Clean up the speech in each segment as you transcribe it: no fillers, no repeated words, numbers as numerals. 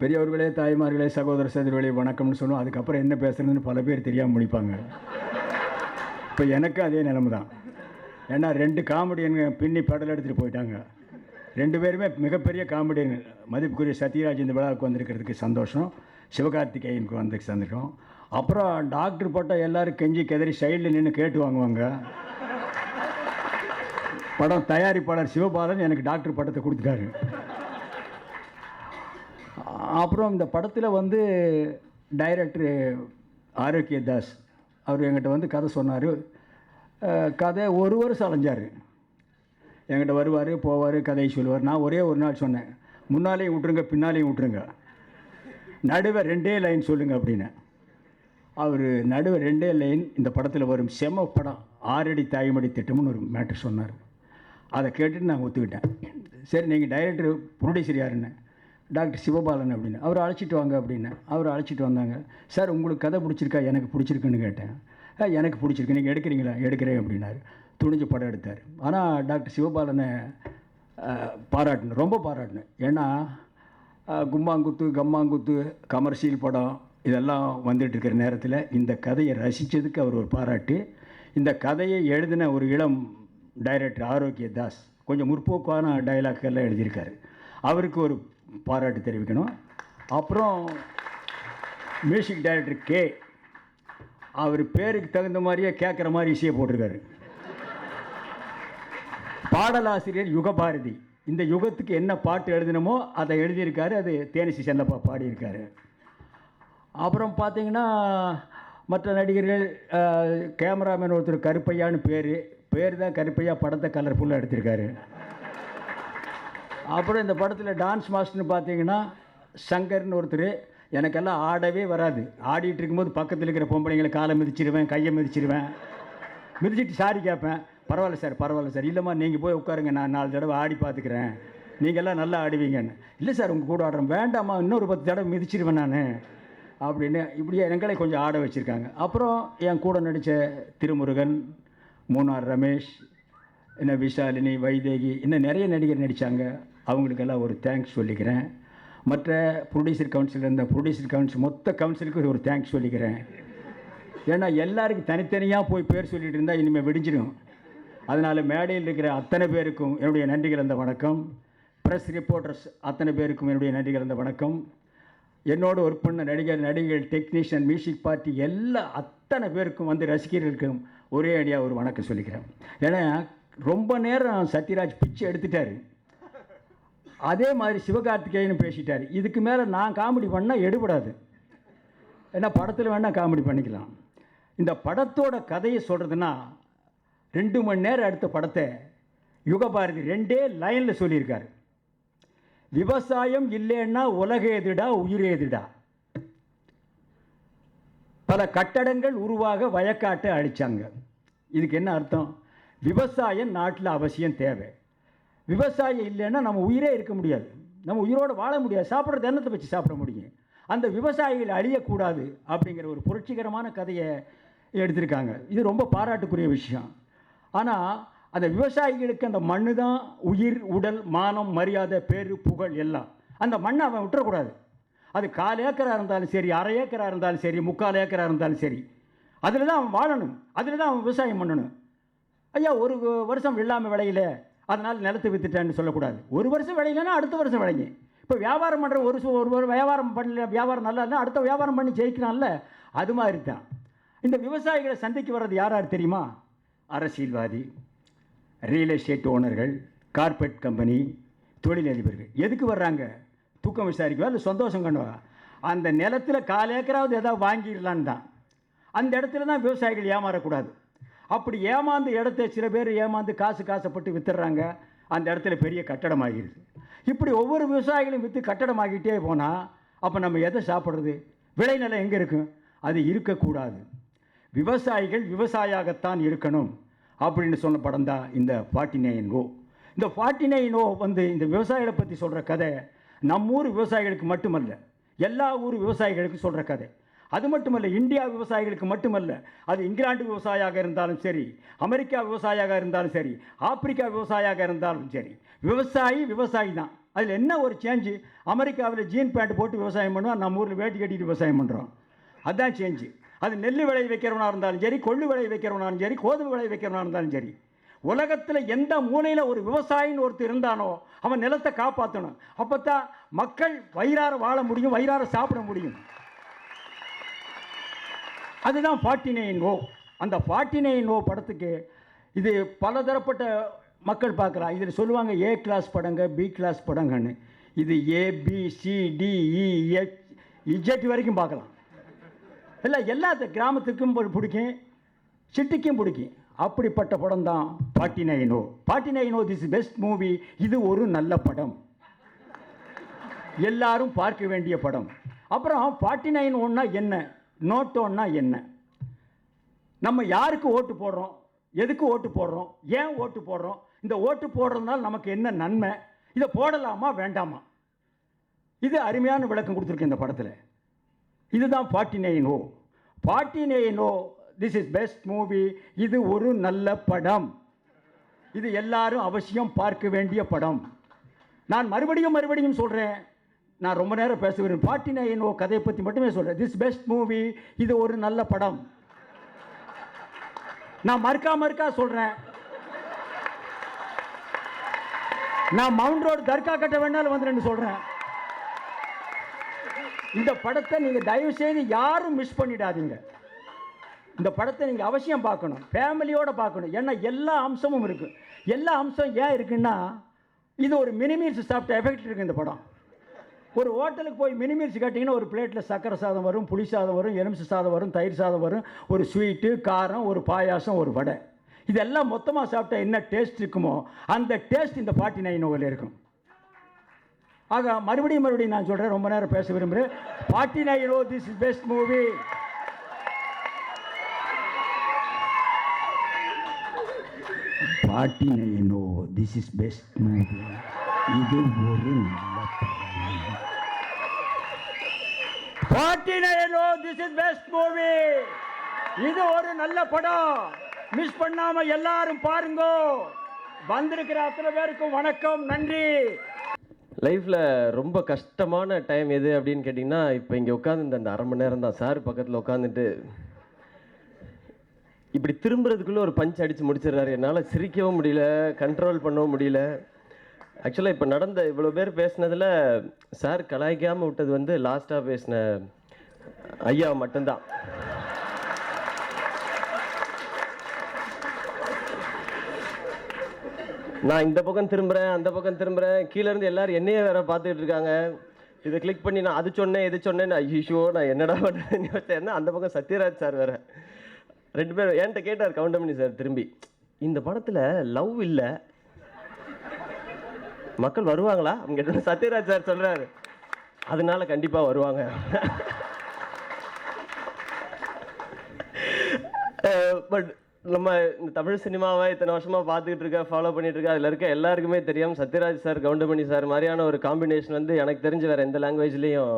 பெரியவர்களே, தாய்மார்களே, சகோதர சகோதரிகளே வணக்கம்னு சொல்லுவோம். அதுக்கப்புறம் என்ன பேசுகிறதுன்னு பல பேர் தெரியாமல் முடிப்பாங்க. இப்போ எனக்கு அதே நிலைமை தான். ஏன்னா 2 காமெடியனுங்க பின்னி படல் எடுத்துகிட்டு போயிட்டாங்க. 2 பேருமே மிகப்பெரிய காமெடியன். மதிப்புக்குரிய சத்யராஜ் இந்த விழாவுக்கு வந்திருக்கிறதுக்கு சந்தோஷம். சிவகார்த்திகேயனுக்கு வந்து சந்திருக்கோம். அப்புறம் டாக்டர் போட்டால் எல்லோரும் கெஞ்சி கெதறி சைடில் நின்று கேட்டு வாங்குவாங்க. படம் தயாரிப்பாளர் சிவபாலன் எனக்கு டாக்டர் பட்டத்தை கொடுத்துட்டாரு. அப்புறம் இந்த படத்தில் வந்து டைரக்டர் ஆரோக்கியதாஸ் அவர் என்கிட்ட வந்து கதை சொன்னார். கதை ஒரு வருஷம் அலைஞ்சார். என்கிட்ட வருவார், போவார், கதையை சொல்லுவார். நான் ஒரே ஒரு நாள் சொன்னேன், முன்னாலேயும் விட்டுருங்க பின்னாலேயும் விட்டுருங்க, நடுவே 2 லைன் சொல்லுங்கள் அப்படின்னு. அவர் நடுவே 2 லைன் இந்த படத்தில் வரும் செம படம் 6 அடி தாய்மடி திட்டம்னு ஒரு மேட்டர் சொன்னார். அதை கேட்டுட்டு நான் ஒத்துக்கிட்டேன். சரி, நீங்கள் டைரக்டர் ப்ரொடியூசர் யாருன்னு? டாக்டர் சிவபாலன் அப்படின்னு. அவர் அழைச்சிட்டு வாங்க அப்படின்னு. அவர் அழைச்சிட்டு வந்தாங்க. சார் உங்களுக்கு கதை பிடிச்சிருக்கா? எனக்கு பிடிச்சிருக்குன்னு கேட்டேன். எனக்கு பிடிச்சிருக்கு, நீங்கள் எடுக்கிறீங்களா? எடுக்கிறேன் அப்படின்னாரு. துணிஞ்சு படம் எடுத்தார். ஆனால் டாக்டர் சிவபாலனை பாராட்டணும், ரொம்ப பாராட்டணும். ஏன்னா கும்மாங்குத்து, கம்மாங்குத்து, கமர்ஷியல் படம் இதெல்லாம் வந்துட்டு இருக்கிற நேரத்தில் இந்த கதையை ரசித்ததுக்கு அவர் ஒரு பாராட்டு. இந்த கதையை எழுதின ஒரு இளம் டைரக்டர் ஆரோக்கியதாஸ் கொஞ்சம் முற்போக்கான டைலாக்கெல்லாம் எழுதியிருக்காரு. அவருக்கு ஒரு பாராட்டு தெரிவிக்கணும். அப்புறம் மியூசிக் டைரக்டர் கே, அவர் பேருக்கு தகுந்த மாதிரியே கேட்குற மாதிரி இசையை போட்டிருக்காரு. பாடலாசிரியர் யுகபாரதி, இந்த யுகத்துக்கு என்ன பாட்டு எழுதினமோ அதை எழுதியிருக்காரு. அது தேனிசி செல்லப்பா பாடியிருக்காரு. அப்புறம் பார்த்திங்கன்னா மற்ற நடிகர்கள், கேமராமேன் ஒருத்தர் கருப்பையான்னு பேர் தான் கருப்பையா, படத்தை கலர்ஃபுல்லாக எடுத்திருக்காரு. அப்புறம் இந்த படத்தில் டான்ஸ் மாஸ்டர்னு பார்த்தீங்கன்னா சங்கர்னு ஒருத்தர். எனக்கெல்லாம் ஆடவே வராது. ஆடிட்டு இருக்கும்போது பக்கத்தில் இருக்கிற பொம்பளைங்களை காலை மிதிச்சிடுவேன், கையை மிதிச்சிடுவேன். மிதிச்சிட்டு சாரி கேட்பேன். பரவாயில்ல சார், பரவாயில்ல சார். இல்லைம்மா நீங்கள் போய் உட்காருங்க, நான் 4 தடவை ஆடி பார்த்துக்கிறேன், நீங்கள்லாம் நல்லா ஆடுவீங்கன்னு. இல்லை சார், உங்கள் கூட ஆடுறேன். வேண்டாம்மா, இன்னொரு 10 தடவை மிதிச்சிடுவேன் நான் அப்படின்னு. இப்படியே எங்களை கொஞ்சம் ஆட வச்சுருக்காங்க. அப்புறம் என் கூட நடித்த திருமுருகன், மூனார் ரமேஷ், இன்னும் விஷாலினி, வைதேகி, இன்னும் நிறைய நடிகர் நடித்தாங்க. அவங்களுக்கெல்லாம் ஒரு தேங்க்ஸ் சொல்லிக்கிறேன். மற்ற ப்ரொடியூசர் கவுன்சில் இருந்த ப்ரொடியூசர் கவுன்சில் மொத்த கவுன்சிலுக்கு ஒரு தேங்க்ஸ் சொல்லிக்கிறேன். ஏன்னா எல்லாருக்கும் தனித்தனியாக போய் பேர் சொல்லிகிட்டு இருந்தால் இனிமேல் விடிஞ்சிடும். அதனால் மேடையில் இருக்கிற அத்தனை பேருக்கும் என்னுடைய நன்றி கலந்த வணக்கம். ப்ரெஸ் ரிப்போர்ட்டர்ஸ் அத்தனை பேருக்கும் என்னுடைய நன்றி கலந்த வணக்கம். என்னோடு ஒர்க் பண்ண நடிகர்கள், டெக்னீஷியன், மியூசிக் பார்ட்டி அத்தனை பேருக்கும் வந்து ரசிகர்களுக்கும் ஒரே அடியாக ஒரு வணக்கம் சொல்லிக்கிறேன். ஏன்னா ரொம்ப நேரம் சத்யராஜ் பிச்சு எடுத்துட்டார். அதே மாதிரி சிவகார்த்திகேயன் பேசிட்டார். இதுக்கு மேலே நான் காமெடி பண்ணால் எடுபடாது. ஏன்னா படத்தில் வேணால் காமெடி பண்ணிக்கலாம். இந்த படத்தோட கதையை சொல்கிறதுனா 2 மணி நேரம் எடுத்த படத்தை யுகபாரதி 2 லைனில் சொல்லியிருக்காரு. விவசாயம் இல்லைன்னா உலகேதுடா, உயிரேதுடா. பல கட்டடங்கள் உருவாக வயக்காட்டை அழிச்சாங்க. இதுக்கு என்ன அர்த்தம்? விவசாயம் நாட்டில் அவசியம் தேவை. விவசாயம் இல்லைன்னா நம்ம உயிரே இருக்க முடியாது, நம்ம உயிரோடு வாழ முடியாது. சாப்பிட்றது எண்ணத்தை வச்சு சாப்பிட முடியும். அந்த விவசாயிகள் அழியக்கூடாது அப்படிங்கிற ஒரு புரட்சிகரமான கதையை எடுத்திருக்காங்க. இது ரொம்ப பாராட்டுக்குரிய விஷயம். ஆனால் அந்த விவசாயிகளுக்கு அந்த மண்ணு தான் உயிர், உடல், மானம், மரியாதை, பேர், புகழ் எல்லாம். அந்த மண்ணை அவன் விட்டுறக்கூடாது. அது 1/4 ஏக்கராக இருந்தாலும் சரி, 1/2 ஏக்கராக இருந்தாலும் சரி, 3/4 ஏக்கராக இருந்தாலும் சரி, அதில் தான் அவன் வாழணும், அதில் தான் அவன் விவசாயம் பண்ணணும். ஐயா, ஒரு வருஷம் வெள்ளாமை விளையில அதனால் நிலத்தை விற்றுட்டேன்னு சொல்லக்கூடாது. ஒரு வருஷம் விளையிலன்னா அடுத்த வருஷம் விளைங்க. இப்போ வியாபாரம் பண்ணுற ஒரு வியாபாரம் பண்ணல, வியாபாரம் நல்லா இல்லைன்னா அடுத்த வியாபாரம் பண்ணி ஜெயிக்கலாம்ல. அது மாதிரி தான் இந்த விவசாயிகளை சந்தைக்கு வர்றது யார் யார் தெரியுமா? அரசியல்வாதி, ரியல் எஸ்டேட் ஓனர்கள், கார்பரேட் கம்பெனி, தொழிலதிபர்கள். எதுக்கு வர்றாங்க? தூக்கம் விசாரிக்கவா இல்லை சந்தோஷம் கண்டுவா? அந்த நிலத்தில் 1/4 ஏக்கராவது ஏதாவது வாங்கிடலான்னு தான். அந்த இடத்துல தான் விவசாயிகள் ஏமாறக்கூடாது. அப்படி ஏமாந்து இடத்த சில பேர் ஏமாந்து காசுப்பட்டு வித்துடுறாங்க. அந்த இடத்துல பெரிய கட்டடம் ஆகிடுது. இப்படி ஒவ்வொரு விவசாயிகளும் விற்று கட்டடம் ஆகிட்டே போனால் அப்போ நம்ம எதை சாப்பிட்றது? விளைநிலம் எங்கே இருக்கும்? அது இருக்கக்கூடாது. விவசாயிகள் விவசாயியாகத்தான் இருக்கணும் அப்படின்னு சொன்ன படம் தான் இந்த 49O. இந்த 49O வந்து இந்த விவசாயிகளை பற்றி சொல்கிற கதை நம்மூர் விவசாயிகளுக்கு மட்டுமல்ல, எல்லா ஊர் விவசாயிகளுக்கும் சொல்கிற கதை. அது மட்டுமல்ல, இந்தியா விவசாயிகளுக்கு மட்டுமல்ல, அது இங்கிலாந்து விவசாயியாக இருந்தாலும் சரி, அமெரிக்கா விவசாயியாக இருந்தாலும் சரி, ஆப்பிரிக்கா விவசாயியாக இருந்தாலும் சரி, விவசாயி தான். அதில் என்ன ஒரு சேஞ்சு? அமெரிக்காவில் ஜீன் பேண்ட் போட்டு விவசாயம் பண்ணுவோம், நம்ம ஊரில் வேட்டி கட்டிட்டு விவசாயம் பண்ணுறோம். அதுதான் சேஞ்சு. அது நெல் விளை வைக்கிறவனாக இருந்தாலும் சரி, கொள்ளு விளை வைக்கிறவனாலும் சரி, கோதுமை விளை வைக்கிறவனாக இருந்தாலும் சரி, உலகத்தில் எந்த மூலையில் ஒரு விவசாயின்னு ஒருத்தர் இருந்தானோ அவன் நிலத்தை காப்பாற்றணும். அப்போ தான் மக்கள் வயிறார வாழ முடியும், வயிறார சாப்பிட முடியும். அதுதான் 49O. அந்த 49O படத்துக்கு இது பலதரப்பட்ட மக்கள் பார்க்கலாம். இதில் சொல்லுவாங்க ஏ கிளாஸ் படங்க, பி கிளாஸ் படங்கன்னு. இது ABCDEF இஜெட் வரைக்கும் பார்க்கலாம். இல்லை, எல்லாத்த கிராமத்துக்கும் பிடிக்கும், சிட்டிக்கும் பிடிக்கும். அப்படிப்பட்ட படம் தான் 49O. 49O this best movie. இது ஒரு நல்ல படம், எல்லாரும் பார்க்க வேண்டிய படம். அப்புறம் 49ஒன்னா என்ன, நோட்டோன்னா என்ன, நம்ம யாருக்கு ஓட்டு போடுறோம், எதுக்கு ஓட்டு போடுறோம், ஏன் ஓட்டு போடுறோம், இந்த ஓட்டு போடுறதுனால நமக்கு என்ன நன்மை, இதை போடலாமா வேண்டாமா, இது அருமையான விளக்கம் கொடுத்துருக்கு இந்த படத்தில். இதுதான் 49O. 49O this is best movie. இது ஒரு நல்ல படம், இது எல்லாரும் அவசியம் பார்க்க வேண்டிய படம். நான் மறுபடியும் சொல்கிறேன், நான் ரொம்ப நேரம் பேச விரும்புகிறேன். 49O கதையை பற்றி மட்டுமே சொல்கிறேன். திஸ் பெஸ்ட் மூவி, இது ஒரு நல்ல படம். நான் மறுக்கா சொல்கிறேன். நான் மவுண்ட் ரோடு தர்கா கட்ட வேணாலும் வந்துடுன்னு சொல்கிறேன். இந்த படத்தை நீங்கள் தயவு செய்து யாரும் மிஸ் பண்ணிடாதீங்க. இந்த படத்தை நீங்கள் அவசியம் பார்க்கணும், ஃபேமிலியோடு பார்க்கணும். ஏன்னா எல்லா அம்சமும் இருக்குது. எல்லா அம்சம் ஏன் இருக்குன்னா, இது ஒரு மினிமீல்ஸ் சாப்பிட்ட எஃபெக்ட் இருக்குது இந்த படம். ஒரு ஹோட்டலுக்கு போய் மினிமீல்ஸ் கேட்டிங்கன்னா ஒரு பிளேட்டில் சக்கரை சாதம் வரும், புளி சாதம் வரும், எலுமிச்சை சாதம் வரும், தயிர் சாதம் வரும், ஒரு ஸ்வீட்டு, காரம், ஒரு பாயாசம், ஒரு வடை. இதெல்லாம் மொத்தமாக சாப்பிட்டா என்ன டேஸ்ட் இருக்குமோ அந்த டேஸ்ட் இந்த 49O இருக்கும். ஆக மறுபடியும் நான் சொல்கிறேன், ரொம்ப நேரம் பேச விரும்புகிறேன். 49O this is best movie. This is best movie. இது ஒரு நல்ல படம். 49O this is best movie. இது ஒரு நல்ல படம். மிஸ் பண்ணாம எல்லாரும் பாருங்க. வந்திருக்கிற அத்தனை பேருக்கும் வணக்கம், நன்றி. லைஃப்பில் ரொம்ப கஷ்டமான டைம் எது அப்படின்னு கேட்டிங்கன்னா, இப்போ இங்கே உட்காந்து அந்த அரை மணி நேரம் தான். சார் பக்கத்தில் உட்காந்துட்டு இப்படி திரும்புறதுக்குள்ளே ஒரு பஞ்ச் அடித்து முடிச்சிடுறாரு. என்னால் சிரிக்கவும் முடியல, கண்ட்ரோல் பண்ணவும் முடியல. ஆக்சுவலாக இப்போ நடந்த இவ்வளோ பேர் பேசினதில் சார் கலாய்க்காமல் விட்டது வந்து லாஸ்ட்டாக பேசின ஐயா மட்டும்தான். நான் இந்த பக்கம் திரும்புகிறேன், அந்த பக்கம் திரும்புகிறேன், கீழேருந்து எல்லோரும் என்னையே வேறு பார்த்துக்கிட்டு இருக்காங்க. இதை கிளிக் பண்ணி நான் அது சொன்னேன் இது சொன்னேன்னு ஐயோ நான் என்னடா பண்ணுறேன்னு யோசிச்சேன்னா, அந்த பக்கம் சத்யராஜ் சார் வேறு. ரெண்டு பேரும் என்கிட்ட கேட்டார் கவுண்டமணி சார் திரும்பி, இந்த படத்தில் லவ் இல்லை, மக்கள் வருவாங்களா அவங்க கேட்டு. சத்யராஜ் சார் சொல்கிறாரு, அதனால கண்டிப்பாக வருவாங்க. பட் நம்ம இந்த தமிழ் சினிமாவை இத்தனை வருஷமாக பார்த்துக்கிட்டு இருக்க, ஃபாலோ பண்ணிகிட்டு இருக்க, அதில் இருக்க எல்லாருக்குமே தெரியும் சத்யராஜ் சார் கவுண்டமணி சார் மாதிரியான ஒரு காம்பினேஷன் வந்து எனக்கு தெரிஞ்சு வேறு எந்த லாங்குவேஜ்லேயும்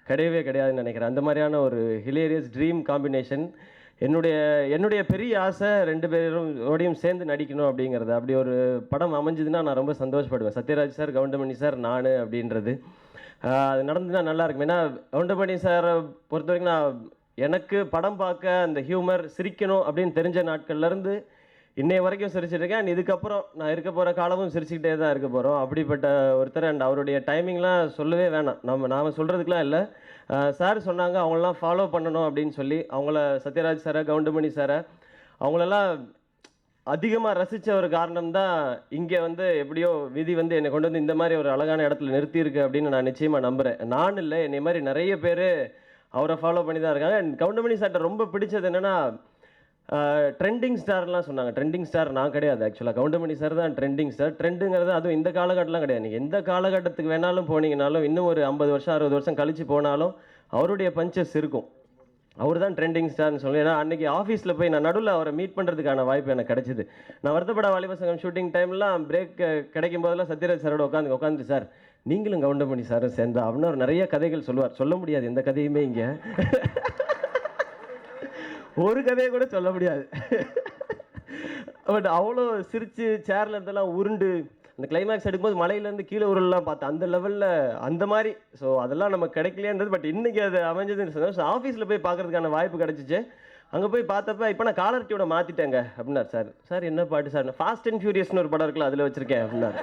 கிடையவே கிடையாதுன்னு நினைக்கிறேன். அந்த மாதிரியான ஒரு ஹிலேரியஸ் ட்ரீம் காம்பினேஷன். என்னுடைய பெரிய ஆசை ரெண்டு பேரோடையும் சேர்ந்து நடிக்கணும் அப்படிங்கிறது. அப்படி ஒரு படம் அமைஞ்சதுன்னா நான் ரொம்ப சந்தோஷப்படுவேன். சத்யராஜ் சார், கவுண்டமணி சார், நான் அப்படின்றது அது நடந்துன்னா நல்லா இருக்கும். ஏன்னா கவுண்டமணி சாரை பொறுத்த வரைக்கும் நான் எனக்கு படம் பார்க்க அந்த ஹியூமர் சிரிக்கணும் அப்படின்னு தெரிஞ்ச நாட்கள்லேருந்து இன்னைய வரைக்கும் சிரிச்சிட்ருக்கேன். இதுக்கப்புறம் நான் இருக்க போகிற காலமும் சிரிச்சுக்கிட்டே தான் இருக்க போகிறோம். அப்படிப்பட்ட ஒருத்தர். அண்ட் அவருடைய டைமிங்லாம் சொல்லவே வேணாம், நாம் சொல்கிறதுக்கெலாம் இல்லை. சார் சொன்னாங்க அவங்களெலாம் ஃபாலோ பண்ணணும் அப்படின்னு சொல்லி. அவங்கள சத்யராஜ் சாரை, கவுண்டமணி சாரை, அவங்களெல்லாம் அதிகமாக ரசித்த ஒரு காரணம் தான் இங்கே வந்து எப்படியோ விதி வந்து என்னை கொண்டு வந்து இந்த மாதிரி ஒரு அழகான இடத்துல நிறுத்தியிருக்கு அப்படின்னு நான் நிச்சயமாக நம்புகிறேன். நான் இல்லை, என்னை மாதிரி நிறைய பேர் அவரை ஃபாலோ பண்ணி தான் இருக்காங்க. அண்ட் கவுண்டமணி சார்ட்ட ரொம்ப பிடிச்சது என்னென்னா, ட்ரெண்டிங் ஸ்டார்லாம் சொன்னாங்க. ட்ரெண்டிங் ஸ்டார் நான் கிடையாது, ஆக்சுவலாக கவுண்டமணி சார் தான் ட்ரெண்டிங் ஸ்டார். ட்ரெண்டுங்கிறது அதுவும் இந்த காலகட்டம்லாம் கிடையாது. நீங்கள் எந்த காலகட்டத்துக்கு வேணாலும் போனீங்கனாலும், இன்னும் ஒரு 50 வருஷம் 60 வருஷம் கழித்து போனாலும் அவருடைய பஞ்சஸ் இருக்கும். அவர் தான் ட்ரெண்டிங் ஸ்டார்னு சொல்லி. ஏன்னா அன்றைக்கி ஆஃபீஸில் போய் நான் நடுவில் அவரை மீட் பண்ணுறதுக்கான வாய்ப்பு எனக்கு கிடச்சிது. நான் வருத்தப்பட வாலிப சங்கம் ஷூட்டிங் டைம்லாம் பிரேக் கிடைக்கும் போதெல்லாம் சத்யராஜ் சாரோட உட்காந்து சார் நீங்களும் கவுண்டமணி சாரும் சேர்ந்தா அப்படின்னு அவர் நிறைய கதைகள் சொல்லுவார். சொல்ல முடியாது எந்த கதையுமே இங்கே, ஒரு கதையை கூட சொல்ல முடியாது. பட் அவ்வளோ சிரித்து சேரில் இருந்தெல்லாம் உருண்டு அந்த கிளைமேக்ஸ் எடுக்கும்போது மலையிலேருந்து கீழே உருளெலாம் பார்த்தேன் அந்த லெவலில் அந்த மாதிரி. ஸோ அதெல்லாம் நம்ம கிடைக்கலையன்றது. பட் இன்றைக்கி அது அமைஞ்சதுன்னு சொன்னால் ஸோ ஆஃபீஸில் போய் பார்க்குறதுக்கான வாய்ப்பு கிடச்சிச்சு. அங்கே போய் பார்த்தப்ப இப்போ நான் காலர் டியூனை மாற்றிட்டேங்க அப்படின்னார் சார். சார் என்ன பாட்டு சார்? ஃபாஸ்ட் அண்ட் ஃபியூரியஸ்னு ஒரு படம் இருக்குல்ல அதில் வச்சுருக்கேன் அப்படின்னாரு.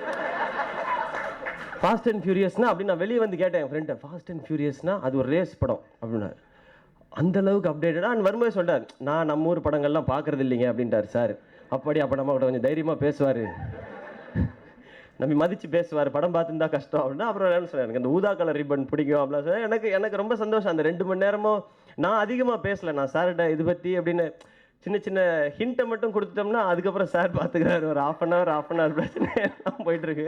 ஃபாஸ்ட் அண்ட் ஃபியூரியஸ்னா அப்படின்னு நான் வெளியே வந்து கேட்டேன் என் ஃப்ரெண்டை, ஃபாஸ்ட் அண்ட் ஃபியூரியஸ்னா அது ஒரு ரேஸ் படம் அப்படின்னாரு. அந்த அளவுக்கு அப்டேட்டடாக நான் வரும்போது சொல்கிறார், நான் நம்ம ஊர் படங்கள்லாம் பார்க்குறது இல்லைங்க அப்படின்ட்டார் சார். அப்படி அப்போ நம்ம கூட கொஞ்சம் தைரியமாக பேசுவார், நம்ம மதித்து பேசுவார், படம் பார்த்துருந்தா கஷ்டம் அப்படின்னா. அப்புறம் என்ன சொன்னார், எனக்கு அந்த ஊதா கலர் ரிப்பன் பிடிக்கும் அப்படின்னா சார். எனக்கு ரொம்ப சந்தோஷம். அந்த 2 மணி நேரமும் நான் அதிகமாக பேசலை. நான் சார்கிட்ட இது பற்றி அப்படின்னு சின்ன சின்ன ஹிண்ட்டை மட்டும் கொடுத்துட்டோம்னா அதுக்கப்புறம் சார் பார்த்துக்கிறாரு. ஒரு half அன் ஹவர் பிரச்சனை எல்லாம் போயிட்டுருக்கு.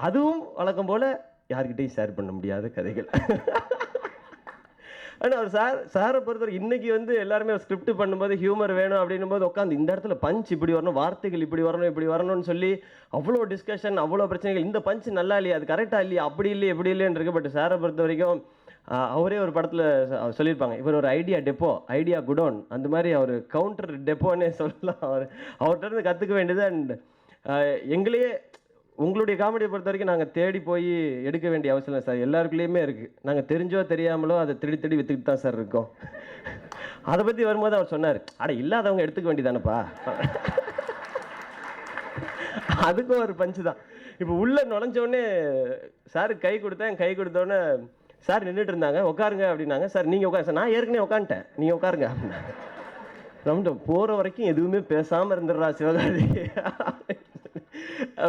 அதுவும் வழக்கம் போல் யார்கிட்டையும் ஷேர் பண்ண முடியாத கதைகள். ஆனால் அவர் சாரை பொறுத்தவரை இன்றைக்கி வந்து எல்லாருமே ஒரு ஸ்கிரிப்ட் பண்ணும்போது ஹியூமர் வேணும் அப்படின்னும் போது உட்காந்து இந்த இடத்துல பஞ்ச் இப்படி வரணும், வார்த்தைகள் இப்படி வரணும்னு சொல்லி அவ்வளோ டிஸ்கஷன், அவ்வளோ பிரச்சனைகள். இந்த பஞ்ச் நல்லா இல்லையா, அது கரெக்டாக இல்லையா, அப்படி இல்லையே எப்படி இல்லைன்னு இருக்குது. பட் சாரை பொறுத்த வரைக்கும் அவரே ஒரு படத்தில் சொல்லியிருப்பாங்க, இவர் ஒரு ஐடியா டெப்போ, ஐடியா குடோன், அந்த மாதிரி அவர் கவுண்டர் டெப்போன்னே சொல்லலாம். அவர்கிட்ட இருந்து கற்றுக்க வேண்டியது. அண்ட் எங்களையே உங்களுடைய காமெடியை பொறுத்த வரைக்கும் நாங்கள் தேடி போய் எடுக்க வேண்டிய அவசியம் இல்லை சார். எல்லாருக்குள்ளேயுமே இருக்குது. நாங்கள் தெரிஞ்சோ தெரியாமலோ அதை தேடி விற்றுக்கிட்டு தான் சார் இருக்கோம். அதை பற்றி வரும்போது அவர் சொன்னார், அட இல்லாதவங்க எடுத்துக்க வேண்டியதானப்பா. அதுக்கும் ஒரு பஞ்சு தான். இப்போ உள்ளே நுழைஞ்சோடனே சார் கை கொடுத்தோடனே சார் நின்றுட்டு இருந்தாங்க, உட்காருங்க அப்படின்னாங்க. சார் நீங்கள் உட்காரு சார். நான் ஏற்கனவே உட்காந்துட்டேன், நீங்கள் உட்காருங்க அப்படின்னாங்க. நம்ம போகிற வரைக்கும் எதுவுமே பேசாமல் இருந்துடுறா சிவகார்த்தி.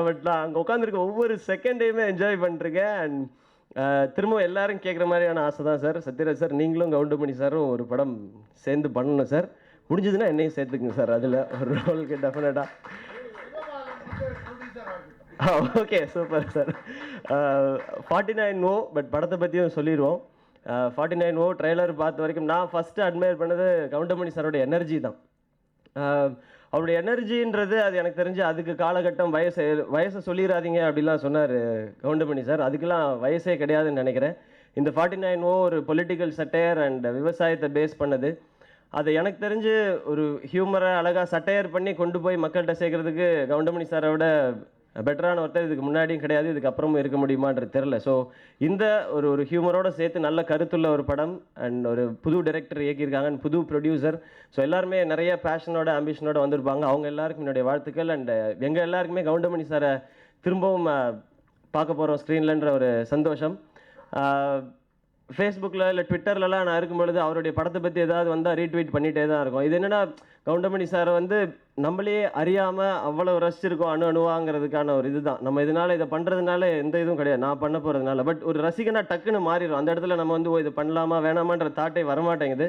பட் நான் அங்கே உட்காந்துருக்க ஒவ்வொரு செகண்டையுமே என்ஜாய் பண்ணிருக்கேன். அண்ட் திரும்ப எல்லாரும் கேட்குற மாதிரியான ஆசை தான் சார். சத்யராஜ் சார் நீங்களும் கவுண்டமணி சாரும் ஒரு படம் சேர்ந்து பண்ணணும் சார். முடிஞ்சதுன்னா என்னையும் சேர்த்துக்குங்க சார் அதில் ஒரு ரோலுக்கு டெஃபினட்டாக. Okay super sir. 49O but படத்தை பற்றியும் சொல்லிடுவோம். 49O ட்ரெய்லர் பார்த்த வரைக்கும் நான் ஃபஸ்ட்டு அட்மையர் பண்ணது கவுண்டமணி சாரோட எனர்ஜி தான். அவருடைய எனர்ஜின்றது அது எனக்கு தெரிஞ்சு அதுக்கு காலகட்டம் வயசை சொல்லிடாதீங்க அப்படிலாம் சொன்னார் கவுண்டமணி சார். அதுக்கெல்லாம் வயசே கிடையாதுன்னு நினைக்கிறேன். இந்த 49O ஒரு பொலிட்டிக்கல் சட்டையர் அண்ட் விவசாயத்தை பேஸ் பண்ணது. அது எனக்கு தெரிஞ்சு ஒரு ஹியூமரை அழகாக சட்டையர் பண்ணி கொண்டு போய் மக்கள்கிட்ட சேர்க்கறதுக்கு கவுண்டமணி சாரை விட பெட்டரான ஒருத்தர் இதுக்கு முன்னாடியும் கிடையாது, இதுக்கப்புறமும் இருக்க முடியுமான்றது தெரில. ஸோ இந்த ஒரு ஹியூமரோடு சேர்த்து நல்ல கருத்துள்ள ஒரு படம் அண்ட் ஒரு புது டைரக்டர் இயக்கியிருக்காங்க, புது ப்ரொடியூசர். ஸோ எல்லாருமே நிறைய பேஷனோட ஆம்பிஷனோட வந்திருப்பாங்க. அவங்க எல்லாருக்கும் என்னுடைய வாழ்த்துக்கள். அண்ட் எங்கள் எல்லாருக்குமே கவுண்டமணி சாரை திரும்பவும் பார்க்க போகிறோம் ஸ்க்ரீன்லன்ற ஒரு சந்தோஷம். ஃபேஸ்புக்கில் இல்லை ட்விட்டர்லலாம் நான் இருக்கும்பொழுது அவருடைய படத்தை பற்றி ஏதாவது வந்தால் ரீட்வீட் பண்ணிகிட்டே தான் இருக்கும். இது என்னென்னா கவுண்டமணி சாரை வந்து நம்மளே அறியாமல் அவ்வளோ ரசிச்சிருக்கோம் அணுவாங்கிறதுக்கான ஒரு இதுதான். நம்ம இதனால் இதை பண்ணுறதுனால எந்த இதுவும் கிடையாது, நான் பண்ண போகிறதுனால. பட் ஒரு ரசிகனாக டக்குன்னு மாறிடும். அந்த இடத்துல நம்ம வந்து இது பண்ணலாமா வேணாமான்ற தாட்டே வரமாட்டேங்குது.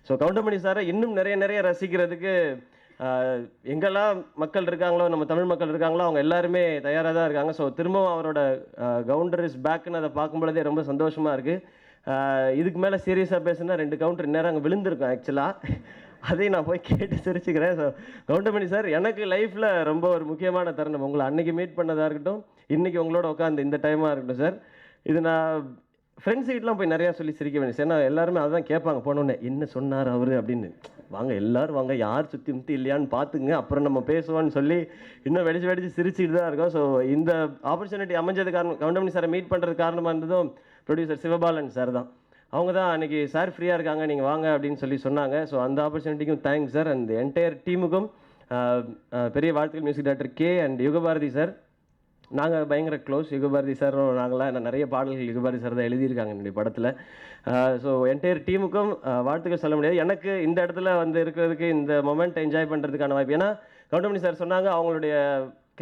ஸோ கவுண்டமணி சாரை இன்னும் நிறைய ரசிக்கிறதுக்கு எங்கெல்லாம் மக்கள் இருக்காங்களோ, நம்ம தமிழ் மக்கள் இருக்காங்களோ, அவங்க எல்லாருமே தயாராக தான் இருக்காங்க. ஸோ திரும்பவும் அவரோட கவுண்டர் இஸ் பேக்குன்னு அதை பார்க்கும்பொழுதே ரொம்ப சந்தோஷமாக இருக்குது. இதுக்கு மேலே சீரியஸாக பேசுனா 2 கவுண்டர் நேரம் அங்கே விழுந்திருக்கும் ஆக்சுவலாக. அதையும் நான் போய் கேட்டு சிரிச்சுக்கிறேன். ஸோ கவுண்டமணி சார் எனக்கு லைஃப்பில் ரொம்ப ஒரு முக்கியமான தருணம். உங்களை அன்றைக்கி மீட் பண்ணதாக இருக்கட்டும், இன்றைக்கி உங்களோட உட்காந்து இந்த டைமாக இருக்கட்டும் சார். இது நான் ஃப்ரெண்ட்ஸுக்கிட்டலாம் போய் நிறையா சொல்லி சிரிக்க வேண்டிய சார். ஏன்னா எல்லாருமே அதான் கேட்பாங்க போனோன்னே, என்ன சொன்னார் அவர் அப்படின்னு. வாங்க எல்லோரும் வாங்க, யார் சுற்றி முற்றி இல்லையான்னு பார்த்துங்க, அப்புறம் நம்ம பேசுவோன்னு சொல்லி இன்னும் வெடிச்சு சிரிச்சுட்டு தான் இருக்கோம். ஸோ இந்த ஆப்பர்ச்சுனிட்டி அமைஞ்சது காரணம் கவுண்டமணி சாரை மீட் பண்ணுறது காரணமாக இருந்ததும் ப்ரொடியூசர் சிவபாலன் சார் தான். அவங்க தான் அன்றைக்கி சார் ஃப்ரீயாக இருக்காங்க நீங்கள் வாங்க அப்படின்னு சொல்லி சொன்னாங்க. ஸோ அந்த ஆப்பர்ச்சுனிட்டிக்கும் தேங்க்ஸ் சார். அந்த என்டையர் டீமுக்கும் பெரிய வாழ்த்துக்கள். Music director K and Yugabharathi sir, நாங்கள் பயங்கர க்ளோஸ். யுகபாரதி சாரும் நாங்களாம் என்ன நிறைய பாடல்கள் யுகபாரதி சார் தான் எழுதியிருக்காங்க என்னுடைய படத்தில். ஸோ என்டையர் டீமுக்கும் வாழ்த்துக்கள் சொல்ல முடியாது. எனக்கு இந்த இடத்துல வந்து இருக்கிறதுக்கு, இந்த மொமெண்ட் என்ஜாய் பண்ணுறதுக்கான வாய்ப்பு. ஏன்னா கவுண்டமணி சார் சொன்னாங்க அவங்களுடைய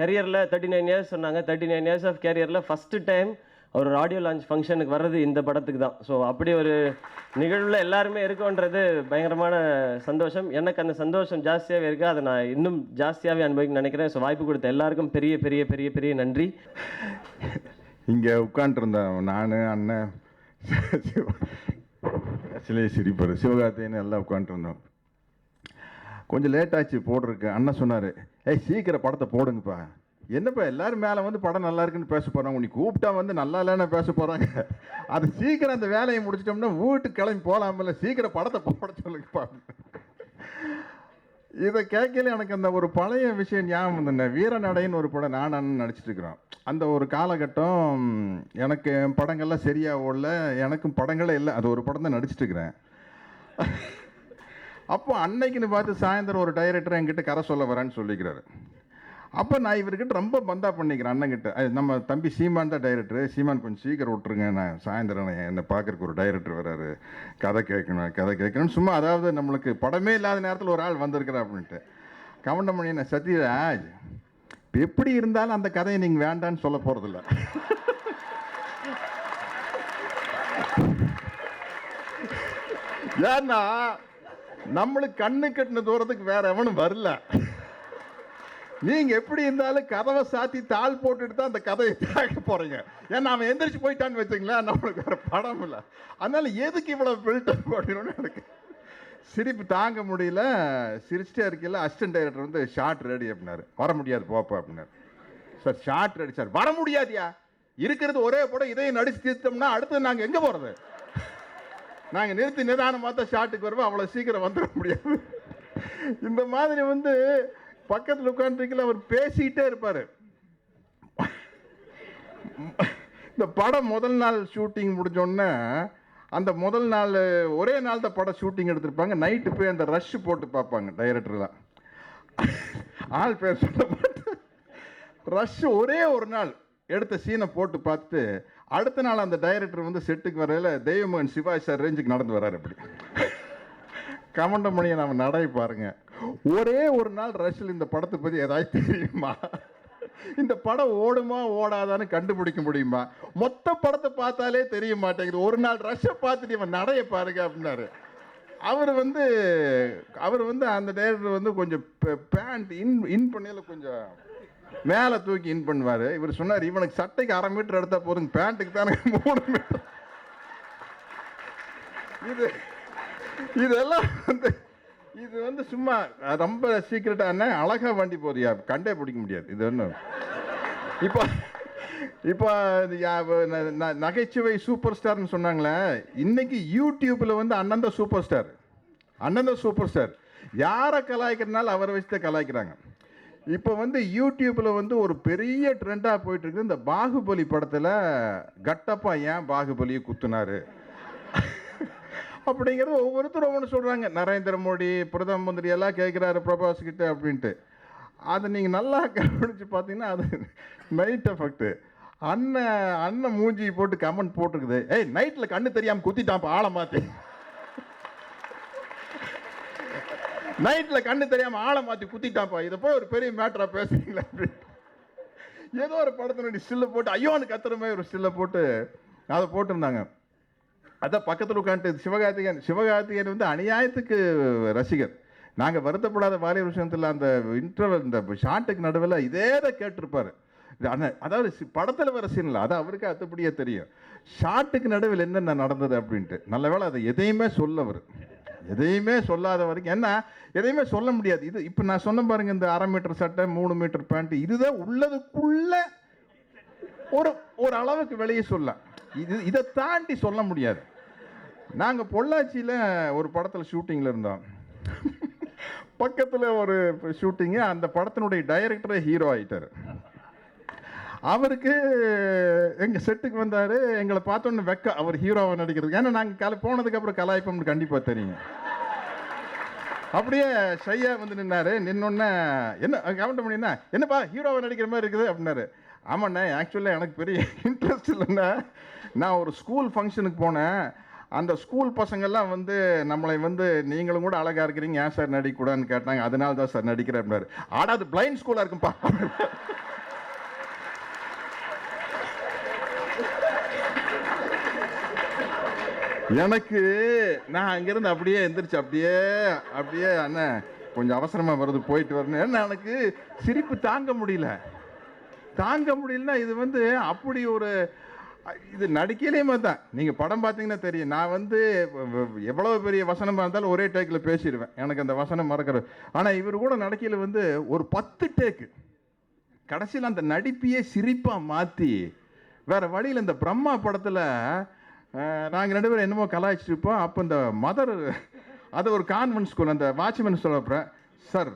கரியரில் 39 இயர்ஸ் சொன்னாங்க. 39 இயர்ஸ் ஆஃப் கேரியரில் ஃபஸ்ட்டு டைம் ஒரு ஆடியோ லான்ச் ஃபங்க்ஷனுக்கு வர்றது இந்த படத்துக்கு தான். ஸோ அப்படி ஒரு நிகழ்வில் எல்லாருமே இருக்கோன்றது பயங்கரமான சந்தோஷம். எனக்கு அந்த சந்தோஷம் ஜாஸ்தியாகவே இருக்குது. அதை நான் இன்னும் ஜாஸ்தியாகவே அனுபவிக்க நினைக்கிறேன். ஸோ வாய்ப்பு கொடுத்த எல்லாருக்கும் பெரிய பெரிய பெரிய பெரிய நன்றி. இங்கே உட்காண்ட்ருந்தேன் நான், அண்ணன் சிலையை சிரிப்பார், சிவகார்த்தின்னு எல்லாம் உட்காண்ட்ருந்தோம். கொஞ்சம் லேட் ஆச்சு போடுறதுக்கு. அண்ணன் சொன்னார், ஏய் சீக்கிரம் படத்தை போடுங்கப்பா. என்னப்பா எல்லாரும் மேலே வந்து படம் நல்லா இருக்குன்னு பேச போகிறாங்க, உனக்கு கூப்பிட்டா வந்து நல்லா இல்லைன்னு பேச போகிறாங்க. அது சீக்கிரம் அந்த வேலையை முடிச்சிட்டோம்னா வீட்டுக்கு கிளம்பி போகலாமில்ல, சீக்கிரம் படத்தை போட சொல்லுங்கப்பா. இதை கேட்கல எனக்கு அந்த ஒரு பழைய விஷயம் ஞாபகம் வந்தேன். வீரநடைன்னு ஒரு படம் நான் அண்ணன் நடிச்சிட்டு இருக்கிறோம். அந்த ஒரு காலகட்டம் எனக்கு என் படங்கள்லாம் சரியாக ஓடல, எனக்கும் படங்களே இல்லை. அது ஒரு படம் தான் நடிச்சிட்டு இருக்கிறேன். அப்போ அன்னைக்குன்னு பார்த்து சாயந்தரம் ஒரு டைரக்டர் என்கிட்ட கதை சொல்ல வரேன்னு சொல்லிக்கிறாரு. அப்போ நான் இவர்கிட்ட ரொம்ப பந்தா பண்ணிக்கிறேன் அண்ணங்கிட்ட. நம்ம தம்பி சீமான் தான் டைரக்டர், சீமான் கொஞ்சம் சீக்கிரம் விட்டுருங்க, நான் சாயந்தரம் என்னை பார்க்குறக்கு ஒரு டைரக்டர் வராரு, கதை கேட்கணும்னு சும்மா, அதாவது நம்மளுக்கு படமே இல்லாத நேரத்தில் ஒரு ஆள் வந்திருக்கிறா அப்படின்ட்டு. கவுண்டமணி நான் சத்யராஜ், இப்போ எப்படி இருந்தாலும் அந்த கதையை நீங்கள் வேண்டான்னு சொல்ல போகிறதில்ல. ஏன்னா நம்மளுக்கு கண்ணு கட்டின தூரத்துக்கு வேற எவனும் வரல. நீங்க எப்படி இருந்தாலும் கதவை சாத்தி தாள் போட்டுட்டு தான் அந்த கதையை தாக்க போறீங்க. ஏன்னா அவன் எந்திரிச்சு போயிட்டான்னு வச்சுங்களேன், நம்மளுக்கு வேற படம் இல்லை. அதனால எதுக்கு இவ்வளவு ஃபில்டர் போடணும்னு எனக்கு சிரிப்பு தாங்க முடியல. சிரிச்சிட்டே இருக்கையில் அசிஸ்டன்ட் டைரக்டர் வந்து ஷார்ட் ரெடி அப்படின்னாரு. வர முடியாது போப்பா அப்படின்னாரு. Sir shot ready sir. வர முடியாதியா, இருக்கிறது ஒரே படம், இதையும் நடிச்சு தீர்த்தோம்னா அடுத்து நாங்கள் எங்கே போகிறது? நாங்கள் நிறுத்தி நிதானமாக தான் ஷார்ட்டுக்கு வருவோம், அவ்வளோ சீக்கிரம் வந்துட முடியாது. இந்த மாதிரி வந்து பக்கத்தில் உட்காந்துருக்கல அவர் பேசிக்கிட்டே இருப்பார். இந்த படம் முதல் நாள் ஷூட்டிங் முடிஞ்சோடனே, அந்த முதல் நாள் ஒரே நாள் தான் படம் ஷூட்டிங் எடுத்திருப்பாங்க. நைட்டு போய் அந்த ரஷ் போட்டு பார்ப்பாங்க டைரக்டர் தான், ஆள் பேர் சொல்ல மாட்டேன். ரஷ் ஒரே ஒரு நாள் எடுத்த சீனை போட்டு பார்த்துட்டு அடுத்த நாள் அந்த டைரக்டர் வந்து செட்டுக்கு வரையில் தெய்வமகன் சிவாஜி சார் ரேஞ்சுக்கு நடந்து வர்றாரு. அப்படி கமண்டமணியை நம்ம நடை பாருங்க. ஒரே ஒரு நாள் ரஷ்ல இந்த படத்தை பற்றி ஏதாவது தெரியுமா? இந்த படம் ஓடுமா ஓடாதான்னு கண்டுபிடிக்க முடியுமா? மொத்த படத்தை பார்த்தாலே தெரிய மாட்டேங்குது. ஒரு நாள் ரஷ்ஷை பார்த்துட்டு இவன் நடைய பாருங்க அப்படின்னாரு. அவர் வந்து அந்த டைரக்டர் வந்து கொஞ்சம் பேண்ட் இன் பண்ணல, கொஞ்சம் மேலே தூக்கி இன் பண்ணுவார். இவர் சொன்னார், இவனுக்கு சட்டைக்கு 1/2 மீட்டர் எடுத்தால் போதும், பேண்ட்டுக்கு தானே 3 மீட்டர். இதெல்லாம் வந்து இது வந்து சும்மா ரொம்ப சீக்கிரட்டான அழகா வண்டி போதியா கண்டே பிடிக்க முடியாது. இது ஒன்றும் இப்போ இப்போ நகைச்சுவை சூப்பர் ஸ்டார்னு சொன்னாங்களே, இன்னைக்கு யூடியூப்பில் வந்து அண்ணன் தான் சூப்பர் ஸ்டார். அண்ணன் தான் சூப்பர் ஸ்டார். யாரை கலாய்க்கிறதுனால அவரை வச்சு தான் கலாய்க்கிறாங்க. இப்போ வந்து யூடியூப்பில் வந்து ஒரு பெரிய ட்ரெண்டாக போயிட்டு இருக்குது. இந்த பாகுபலி படத்தில் கட்டப்பா ஏன் பாகுபலியை குத்துனாரு அப்படிங்கிறது ஒவ்வொருத்தரும் ஒவ்வொன்று சொல்கிறாங்க. நரேந்திர மோடி பிரதம மந்திரி எல்லாம் கேட்குறாரு பிரபாஸ் கிட்ட அப்படின்ட்டு. அதை நீங்கள் நல்லா கவனித்து பார்த்தீங்கன்னா அது நைட் எஃபெக்ட்டு. அண்ணன் மூஞ்சி போட்டு கமெண்ட் போட்டிருக்குது, ஏய் நைட்டில் கண்ணு தெரியாமல் குத்திட்டான்ப்பா ஆளை மாற்றி, நைட்டில் கண்ணு தெரியாமல் ஆளை மாற்றி குத்திட்டான்ப்பா, இதை போய் ஒரு பெரிய மேட்டராக பேசுறீங்களா அப்படின்ட்டு. ஏதோ ஒரு படத்தினுடைய ஸ்டில்லை போட்டு ஐயோன்னு கத்துற மாதிரி ஒரு ஸ்டில்லை போட்டு அதை போட்டிருந்தாங்க. அதான் பக்கத்தில் உட்காந்துட்டு சிவகார்த்திகேயன் வந்து அநியாயத்துக்கு ரசிகர். நாங்கள் வருத்தப்படாத வாலிய விஷயத்தில் அந்த இன்டர்வல் இந்த ஷார்ட்டுக்கு நடுவில் இதே தான் கேட்டிருப்பார். அதாவது படத்தில் வர சீன் இல்லை, அது அவருக்கு அத்துப்படியே தெரியும். ஷார்ட்டுக்கு நடுவில் என்னென்ன நடந்தது அப்படின்ட்டு. நல்ல வேளை அதை எதையுமே சொல்லவர், எதையுமே சொல்லாத வரைக்கும். ஏன்னா எதையுமே சொல்ல முடியாது. இது இப்போ நான் சொன்ன பாருங்க, இந்த 1/2 மீட்டர் சட்டை 3 மீட்டர் பேண்ட், இதுதான் உள்ளதுக்குள்ள ஒரு அளவுக்கு வெளியே சொல்லலாம். இதை தாண்டி சொல்ல முடியாது. நாங்கள் பொள்ளாச்சியில் ஒரு படத்தில் ஷூட்டிங்கில் இருந்தோம். பக்கத்தில் ஒரு ஷூட்டிங்கு, அந்த படத்தினுடைய டைரக்டரே ஹீரோ ஆகிட்டார். அவருக்கு எங்கள் செட்டுக்கு வந்தார். எங்களை பார்த்தோன்னு வெக்க, அவர் ஹீரோவை நடிக்கிறது. ஏன்னா நாங்கள் போனதுக்கப்புறம் கலாய்ப்போம்னு கண்டிப்பாக தெரியும். அப்படியே ஷையாக வந்து நின்னார். நின்னொன்னே என்ன கமெண்ட் பண்ணினா, என்னப்பா ஹீரோவை நடிக்கிற மாதிரி இருக்குது அப்படின்னாரு. ஆமாண்ணே, ஆக்சுவலாக எனக்கு பெரிய இன்ட்ரெஸ்ட் இல்லைண்ணா. நான் ஒரு ஸ்கூல் ஃபங்க்ஷனுக்கு போனேன். அந்த ஸ்கூல் பசங்கள்லாம் வந்து நம்மளை வந்து நீங்களும் கூட அழகாக இருக்கிறீங்க, ஏன் சார் நடிக்கக்கூடாதுன்னு கேட்டாங்க. அதனால தான் சார் நடிக்கிறேன் அப்படின்னாரு. ஆடா அது பிளைண்ட் ஸ்கூலாக இருக்கும்பா. எனக்கு நான் அங்கேருந்து அப்படியே எந்திரிச்சு அப்படியே அண்ணன் கொஞ்சம் அவசரமாக வருது போயிட்டு வரணும். ஏன்னா எனக்கு சிரிப்பு தாங்க முடியலன்னா இது வந்து அப்படி ஒரு இது நடிக்கலையுமே தான். நீங்கள் படம் பார்த்தீங்கன்னா தெரியும். நான் வந்து எவ்வளோ பெரிய வசனமாக இருந்தாலும் ஒரே டேக்கில் பேசிடுவேன், எனக்கு அந்த வசனம் மறக்கிறது. ஆனால் இவர் கூட நடிக்கையில் வந்து ஒரு 10 டேக்கு, கடைசியில் அந்த நடிப்பையே சிரிப்பாக மாற்றி வேறு வழியில். இந்த பிரம்மா படத்தில் நாங்கள் 2 பேரும் என்னமோ கலாய்ச்சிட்டு இருப்போம். அப்போ இந்த மதர், அது ஒரு கான்வென்ட் ஸ்கூல், அந்த வாட்ச்மேன் சொல்ல அப்புறம் சார்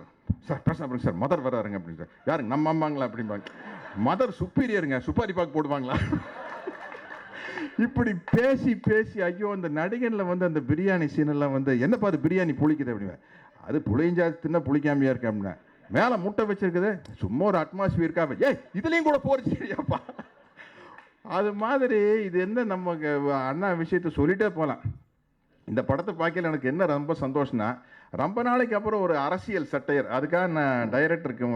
சார் பேசாம சார் மதர் வராருங்க அப்படின்னு சார். யாருங்க நம்ம அம்மாங்களா அப்படிம்பாங்க. மதர் சுப்பீரியருங்க, சுப்பாரி பாக்கு போடுவாங்களா? இப்படி பேசி பேசி ஐயோ அந்த நடிகனில் வந்து அந்த பிரியாணி சீனெல்லாம் வந்து என்னப்பா அது பிரியாணி புளிக்குது அப்படின்னா, அது புளிஞ்சா தின்ன புளிக்காமையா இருக்கு அப்படின்னா, மேலே முட்டை வச்சிருக்குது சும்மா ஒரு அட்மாஸ்பியருக்கா, ஏய் இதுலேயும் கூட போறியாப்பா. அது மாதிரி இது என்ன நம்ம அண்ணா விஷயத்தை சொல்லிட்டே போகலாம். இந்த படத்தை பார்க்கல எனக்கு என்ன ரொம்ப சந்தோஷம்னா, ரொம்ப நாளைக்கு அப்புறம் ஒரு அரசியல் சட்டையர், அதுக்காக நான் டைரக்டருக்கு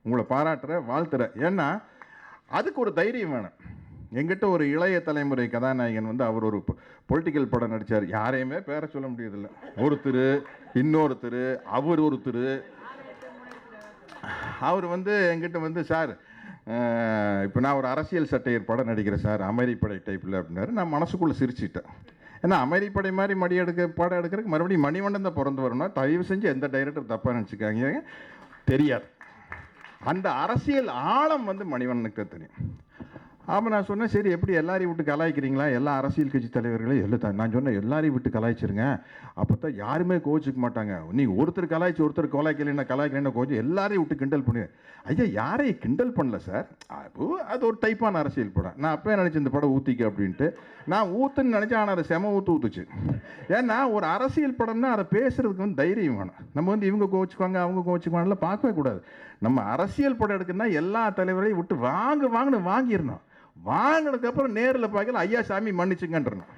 உங்களை பாராட்டுறேன், வாழ்த்துறேன். ஏன்னா அதுக்கு ஒரு தைரியம் வேணும். எங்கிட்ட ஒரு இளைய தலைமுறை கதாநாயகன் வந்து அவர் ஒரு பொலிட்டிக்கல் படம் நடித்தார், யாரையுமே பேரை சொல்ல முடியதில்லை, ஒருத்தர் இன்னொருத்தர் அவர் ஒருத்தர், அவர் வந்து எங்கிட்ட வந்து சார் இப்போ நான் ஒரு அரசியல் சட்டையர் படம் நடிக்கிறேன் சார், அமைதிப்படை டைப்பில் அப்படின்னாரு. நான் மனசுக்குள்ளே சிரிச்சிட்டேன். ஏன்னா அமைதிப்படை மாதிரி படம் எடுக்கிறதுக்கு மறுபடியும் மணிவண்ணன் தான் பிறந்து வரணும். தயவு செஞ்சு எந்த டைரக்டர் தப்பாக நினச்சிக்காங்க, தெரியாது. அந்த அரசியல் ஆழம் வந்து மணிவண்ணனுக்கு தான் தெரியும். ஆமாம், நான் சொன்னேன் சரி எப்படி எல்லாரையும் விட்டு கலாய்க்கிறீங்களா, எல்லா அரசியல் கட்சி தலைவர்களையும் எல்லாம் நான் சொன்னேன் எல்லாரையும் விட்டு கலாய்ச்சிருங்க, அப்போ தான் யாருமே கோச்சிக்க மாட்டாங்க. நீங்கள் ஒருத்தர் கலாய்ச்சி ஒருத்தர் கலாய்க்கலைன்னா கோச்சு எல்லாரையும் விட்டு கிண்டல் பண்ணு. ஐயா யாரையும் கிண்டல் பண்ணல சார், அது ஒரு டைப்பான அரசியல் படம். நான் அப்போ நினச்சேன் இந்த படம் ஊற்றிக்க அப்படின்ட்டு, நான் ஊற்றுன்னு நினச்சேன். ஆனால் அதை செம ஊற்றுச்சு. ஏன்னா ஒரு அரசியல் படம்னா அதை பேசுகிறதுக்கு வந்து தைரியம் வேணும். நம்ம வந்து இவங்க கோச்சுக்குவாங்க அவங்க கோச்சுக்குவாங்கலாம் பார்க்கவே கூடாது. நம்ம அரசியல் படம் எடுக்கணும்னா எல்லா தலைவரையும் விட்டு வாங்கினு வாங்கிடணும். வாங்கினதுக்கப்புறம் நேரில் பார்க்கல ஐயா சாமி மன்னிச்சுங்கன்றணும்.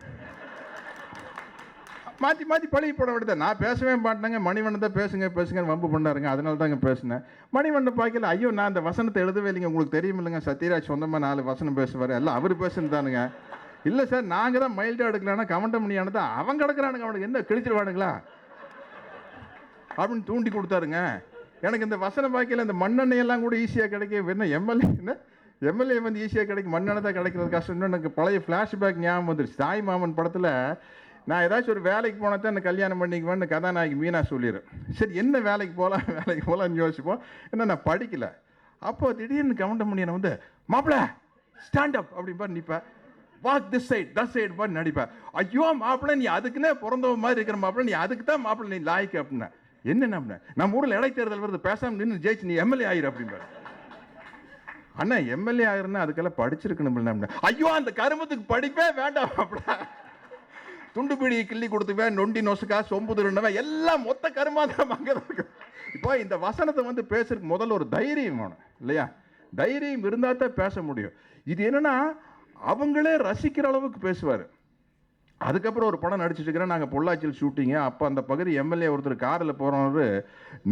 மாற்றி மாற்றி பழகி போட விடுதேன். நான் பேசவே மாட்டேங்க, மணிவண்ணன் தான் பேசுங்கன்னு வம்பு பண்ணாருங்க, அதனால தாங்க பேசினேன். மணிவண்ணன் பார்க்கல ஐயோ நான் அந்த வசனத்தை எழுதவே இல்லைங்க, உங்களுக்கு தெரியும் இல்லைங்க, சத்யராஜ் சொந்தமாக 4 வசனம் பேசுவார், எல்லாம் அவர் பேசுனதானுங்க. இல்லை சார் நாங்கள் தான் மைல்டாக எடுக்கலான்னா கமெண்டமணியானது அவன் கிடக்குறானுங்க, அவனுக்கு என்ன கிழிச்சிருவானுங்களா அப்படின்னு தூண்டி கொடுத்தாருங்க. எனக்கு இந்த வசனம் பார்க்கல இந்த மண்ணெண்ணெயெல்லாம் கூட ஈஸியாக கிடைக்கும். என்ன எம்எல்ஏ வந்து ஈஸியாக கிடைக்கும், மண்ணெண்ணெய் தான் கிடைக்கிறது கஷ்டம். எனக்கு பழைய ஃப்ளாஷ்பேக் ஞாபகம் வந்துருச்சு. தாய் மாமன் படத்தில் நான் ஏதாச்சும் ஒரு வேலைக்கு போனால் தான் எனக்கு கல்யாணம் பண்ணிக்குவேன்னு கதாநாயகி மீனா சொல்லிடுறேன். சரி என்ன வேலைக்கு போகலான்னு யோசிப்போம். என்ன நான் படிக்கலை. அப்போ திடீர்னு கமெண்டமணியை வந்து மாப்பிள்ள ஸ்டாண்ட் அப் அப்படின்பா நிற்பேன், walk this side that side பாரு நடிப்பேன். ஐயோ மாப்பிள்ள நீ அதுக்குன்னே பிறந்தவ மாதிரி இருக்கிற மாப்பிள்ள, நீ அதுக்கு தான் மாப்பிள்ள நீ லாய்க்கு அப்படின்னா. என்ன அப்படின்னா நம்ம ஊரில் இடைத்தேர்தல் வருது, பேசாமல் நின்று ஜெயிச்சு நீ எம்எல்ஏ ஆயிரு அப்படின்பாரு. அண்ணா எம்எல்ஏ ஆயிருன்னா அதுக்கெல்லாம் படிச்சிருக்கணும். ஐயோ அந்த கருமத்துக்கு படிப்பே வேண்டாம் அப்படின்னா, துண்டுபிடி கிள்ளி கொடுத்துவேன், நொண்டி நொசுக்கா சொம்பு திருண்டவன் எல்லாம் மொத்த கருமா தான் அங்கே தான் இருக்கு. இப்போ இந்த வசனத்தை வந்து பேசுறதுக்கு முதல்ல ஒரு தைரியம் வேணும் இல்லையா? தைரியம் இருந்தால் தான் பேச முடியும். இது என்னன்னா அவங்களே ரசிக்கிற அளவுக்கு பேசுவார். அதுக்கப்புறம் ஒரு படம் நடிச்சிட்டு இருக்கிறேன், நாங்கள் பொள்ளாச்சியில் ஷூட்டிங்கு. அப்போ அந்த பகுதி எம்எல்ஏ ஒருத்தர் காரில் போகிறவரு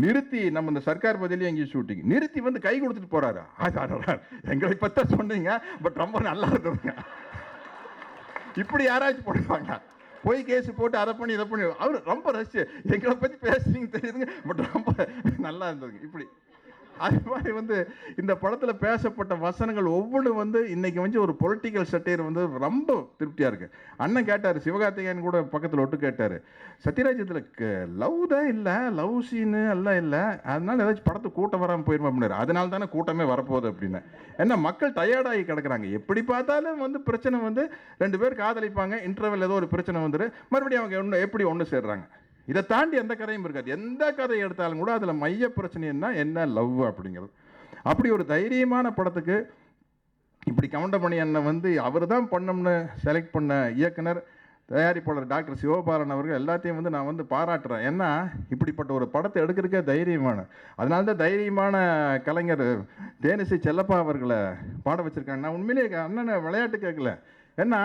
நிறுத்தி, நம்ம இந்த சர்க்கார் பகுதியிலேயே எங்கேயும் ஷூட்டிங் நிறுத்தி வந்து கை கொடுத்துட்டு போகிறாரு. எங்களை பற்றி சொன்னீங்க, பட் ரொம்ப நல்லா இருக்குதுங்க. இப்படி யாராச்சும் போடுவாங்க, போய் கேஸ் போட்டு அதை பண்ணி இதை பண்ணி, அவர் ரொம்ப ரசிச்சு எங்களை பற்றி பேசுறீங்க தெரியுதுங்க, பட் ரொம்ப நல்லா இருந்ததுங்க. இப்படி அது மாதிரி வந்து இந்த படத்தில் பேசப்பட்ட வசனங்கள் ஒவ்வொன்றும் வந்து இன்னைக்கு வந்து ஒரு பொலிட்டிக்கல் சட்டையர் வந்து ரொம்ப திருப்தியாக இருக்குது. அண்ணன் கேட்டார், சிவகார்த்திகேயன் கூட பக்கத்தில் ஒட்டு கேட்டார், சத்யராஜ் இதில் லவ் தான் இல்லை, லவ் சீனு எல்லாம் இல்லை, அதனால ஏதாச்சும் படத்தை கூட்டம் வராமல் போயிருமா அப்படின்னாரு. அதனால தானே கூட்டமே வரப்போகுது அப்படின்னு. ஏன்னா மக்கள் டயர்டாகி கிடக்குறாங்க. எப்படி பார்த்தாலும் வந்து பிரச்சனை வந்து 2 பேர் காதலிப்பாங்க, இன்டர்வல் ஏதோ ஒரு பிரச்சனை வந்துடு, மறுபடியும் அவங்க எப்படி ஒன்று சேர்றாங்க. இதை தாண்டி எந்த கதையும் இருக்காது. எந்த கதையை எடுத்தாலும் கூட அதில் மைய பிரச்சனை என்ன லவ் அப்படிங்கிறது. அப்படி ஒரு தைரியமான படத்துக்கு இப்படி கவுண்டமணி அண்ணன் வந்து அவர் தான் பண்ணோம்னு செலக்ட் பண்ண இயக்குனர், தயாரிப்பாளர் டாக்டர் சிவபாலன் அவர்கள் எல்லாத்தையும் வந்து நான் வந்து பாராட்டுறேன். ஏன்னா இப்படிப்பட்ட ஒரு படத்தை எடுக்கிறதுக்கே தைரியமான, அதனால தான் தைரியமான கலைஞர் தேனிசை செல்லப்பா அவர்களை பாட வச்சுருக்காங்க. நான் உண்மையிலேயே அண்ணனை விளையாட்டு கேட்கல. ஏன்னா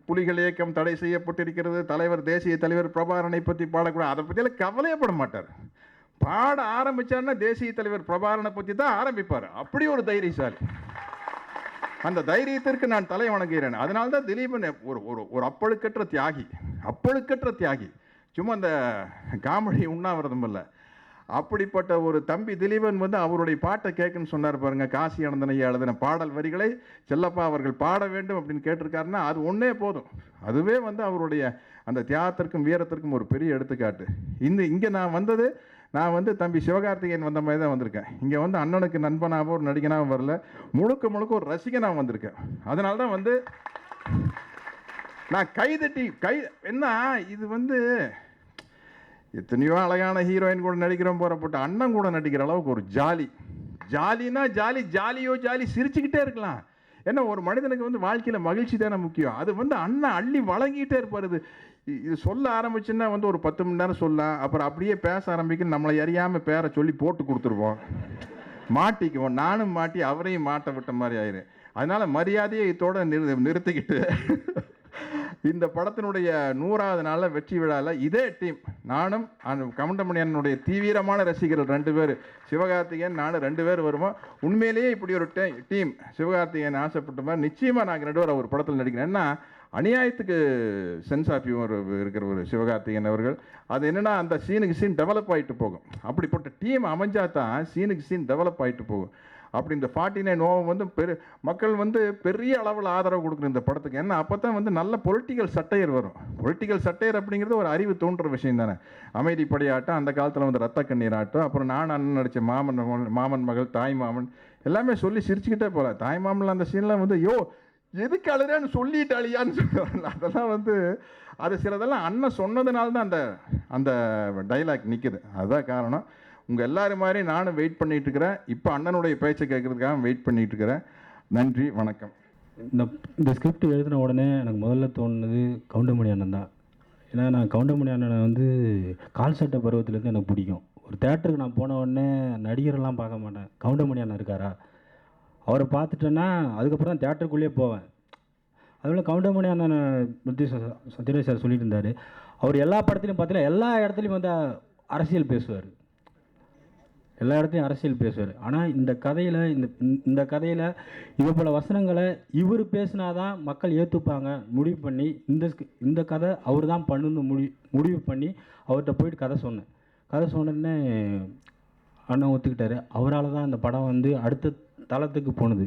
புலிகள் இயக்கம் தடை செய்யப்பட்டிருக்கிறது, தலைவர் தேசிய தலைவர் பிரபாரனை பற்றி பாடக்கூடாது, அதை பற்றியெல்லாம் கவலையப்பட மாட்டார். பாட ஆரம்பித்தார்னா தேசிய தலைவர் பிரபாரனை பற்றி தான் ஆரம்பிப்பார். அப்படி ஒரு தைரியசாலி. அந்த தைரியத்திற்கு நான் தலை வணங்குகிறேன். அதனால தான் திலீபன் ஒரு அப்பழுக்கற்ற தியாகி, சும்மா அந்த காமெடி உண்ணாவிரதம் இல்லை. அப்படிப்பட்ட ஒரு தம்பி திலீபன் வந்து அவருடைய பாட்டை கேட்குன்னு சொன்னார் பாருங்க. காசி அனந்தனையை எழுதின பாடல் வரிகளை செல்லப்பா அவர்கள் பாட வேண்டும் அப்படின்னு கேட்டிருக்காருன்னா அது ஒன்றே போதும். அதுவே வந்து அவருடைய அந்த தியாகத்திற்கும் வீரத்திற்கும் ஒரு பெரிய எடுத்துக்காட்டு. இங்கே நான் வந்து தம்பி சிவகார்த்திகேயன் வந்த மாதிரி தான் வந்திருக்கேன். இங்கே வந்து அண்ணனுக்கு நண்பனாகவும் ஒரு நடிகனாகவும் வரல, முழுக்க ஒரு ரசிகனாக வந்திருக்கேன். அதனால தான் வந்து நான் கைதட்டி என்ன இது வந்து எத்தனையோ அழகான ஹீரோயின் கூட நடிக்கிறோம் போகிறப்பட்ட அண்ணன் கூட நடிக்கிற அளவுக்கு ஒரு ஜாலி. ஜாலினா ஜாலி, ஜாலியோ ஜாலி, சிரிச்சுக்கிட்டே இருக்கலாம். ஏன்னா ஒரு மனிதனுக்கு வந்து வாழ்க்கையில் மகிழ்ச்சி தானே முக்கியம். அது வந்து அண்ணன் அள்ளி வழங்கிட்டே இருப்பார். இது சொல்ல ஆரம்பிச்சுன்னா வந்து ஒரு 10 மணி நேரம் சொல்லலாம். அப்புறம் அப்படியே பேச ஆரம்பிக்க நம்மளை அறியாமல் பேரை சொல்லி போட்டு கொடுத்துருவோம், மாட்டிக்குவோம். நானும் மாட்டி அவரையும் மாட்ட விட்ட மாதிரி ஆயிரும். அதனால் மரியாதையை இதோட நிறுத்திக்கிட்டு இந்த படத்தினுடைய 100வது நாளில் வெற்றி விழாவில் இதே டீம், நானும் கவுண்டமணி அண்ணனுடைய தீவிரமான ரசிகர்கள் 2 பேர், சிவகார்த்திகேயன் நானும் 2 பேர் வருவோம். உண்மையிலேயே இப்படி ஒரு டீம் சிவகார்த்திகேயன் ஆசைப்பட்ட மாதிரி நிச்சயமாக நாங்கள் 2 பேர் ஒரு படத்தில் நடிக்கிறேன். ஏன்னா அநியாயத்துக்கு சென்ஸ் ஆஃப் ஹியூமர் இருக்கிற ஒரு சிவகார்த்திகேயன் அவர்கள். அது என்னென்னா அந்த சீனுக்கு சீன் டெவலப் ஆகிட்டு போகும். அப்படிப்பட்ட டீம் அமைஞ்சா தான் சீனுக்கு சீன் டெவலப் ஆகிட்டு போகும். அப்படி இந்த 49 நோவம் வந்து மக்கள் வந்து பெரிய அளவில் ஆதரவு கொடுக்கணும் இந்த படத்துக்கு. ஏன்னா அப்போ தான் வந்து நல்ல பொலிட்டிக்கல் சட்டையர் வரும். பொலிட்டிக்கல் சட்டையர் அப்படிங்கிறது ஒரு அறிவு தோன்ற விஷயம் தானே. அமைதிப்படை ஆட்டம், அந்த காலத்தில் வந்து ரத்த கண்ணீர் ஆட்டம், அப்புறம் நான் அண்ணன் நடித்த மாமன் மகள், தாய் மாமன், எல்லாமே சொல்லி சிரிச்சுக்கிட்டே போகல. தாய் மாமனில் அந்த சீன்லாம் வந்து எதுக்கு அழுறேன்னு சொல்லிட்டாளியான்னு சொல்லுவாங்க. அதெல்லாம் வந்து அது சிலதெல்லாம் அண்ணன் சொன்னதுனால தான் அந்த அந்த டைலாக் நிற்குது. அதுதான் காரணம். உங்கள் எல்லாரும் மாதிரி நானும் வெயிட் பண்ணிகிட்டு இருக்கிறேன். இப்போ அண்ணனுடைய பேச்சை கேட்குறதுக்காக வெயிட் பண்ணிகிட்டு இருக்கிறேன். நன்றி, வணக்கம். இந்த ஸ்கிரிப்ட் எழுதின உடனே எனக்கு முதல்ல தோணுனது கவுண்டமணி அண்ணன் தான். ஏன்னா நான் கவுண்டமணி அண்ணனை வந்து கால் சட்டை பருவத்துலேருந்து எனக்கு பிடிக்கும். ஒரு தேட்டருக்கு நான் போன உடனே நடிகரெல்லாம் பார்க்க மாட்டேன், கவுண்டமணி அண்ணன் இருக்காரா அவரை பார்த்துட்டேன்னா அதுக்கப்புறம் தான் தேட்டருக்குள்ளேயே போவேன். அதுபோல் கவுண்டமணி அண்ணன் பற்றி சத்யராஜ் சார் சொல்லிட்டு இருந்தார். அவர் எல்லா படத்துலையும் பார்த்தீங்கன்னா எல்லா இடத்துலையும் வந்து அரசியல் பேசுவார், எல்லா இடத்துலையும் அரசியல் பேசுவார். ஆனால் இந்த கதையில் இந்த கதையில் இது போல் வசனங்களை இவர் பேசினாதான் மக்கள் ஏற்றுப்பாங்க முடிவு பண்ணி இந்த கதை அவர் தான் பண்ணணுன்னு முடிவு பண்ணி அவர்கிட்ட போயிட்டு கதை சொன்னோடனே அண்ணன் ஒத்துக்கிட்டார். அவரால் தான் இந்த படம் வந்து அடுத்த தளத்துக்கு போனது.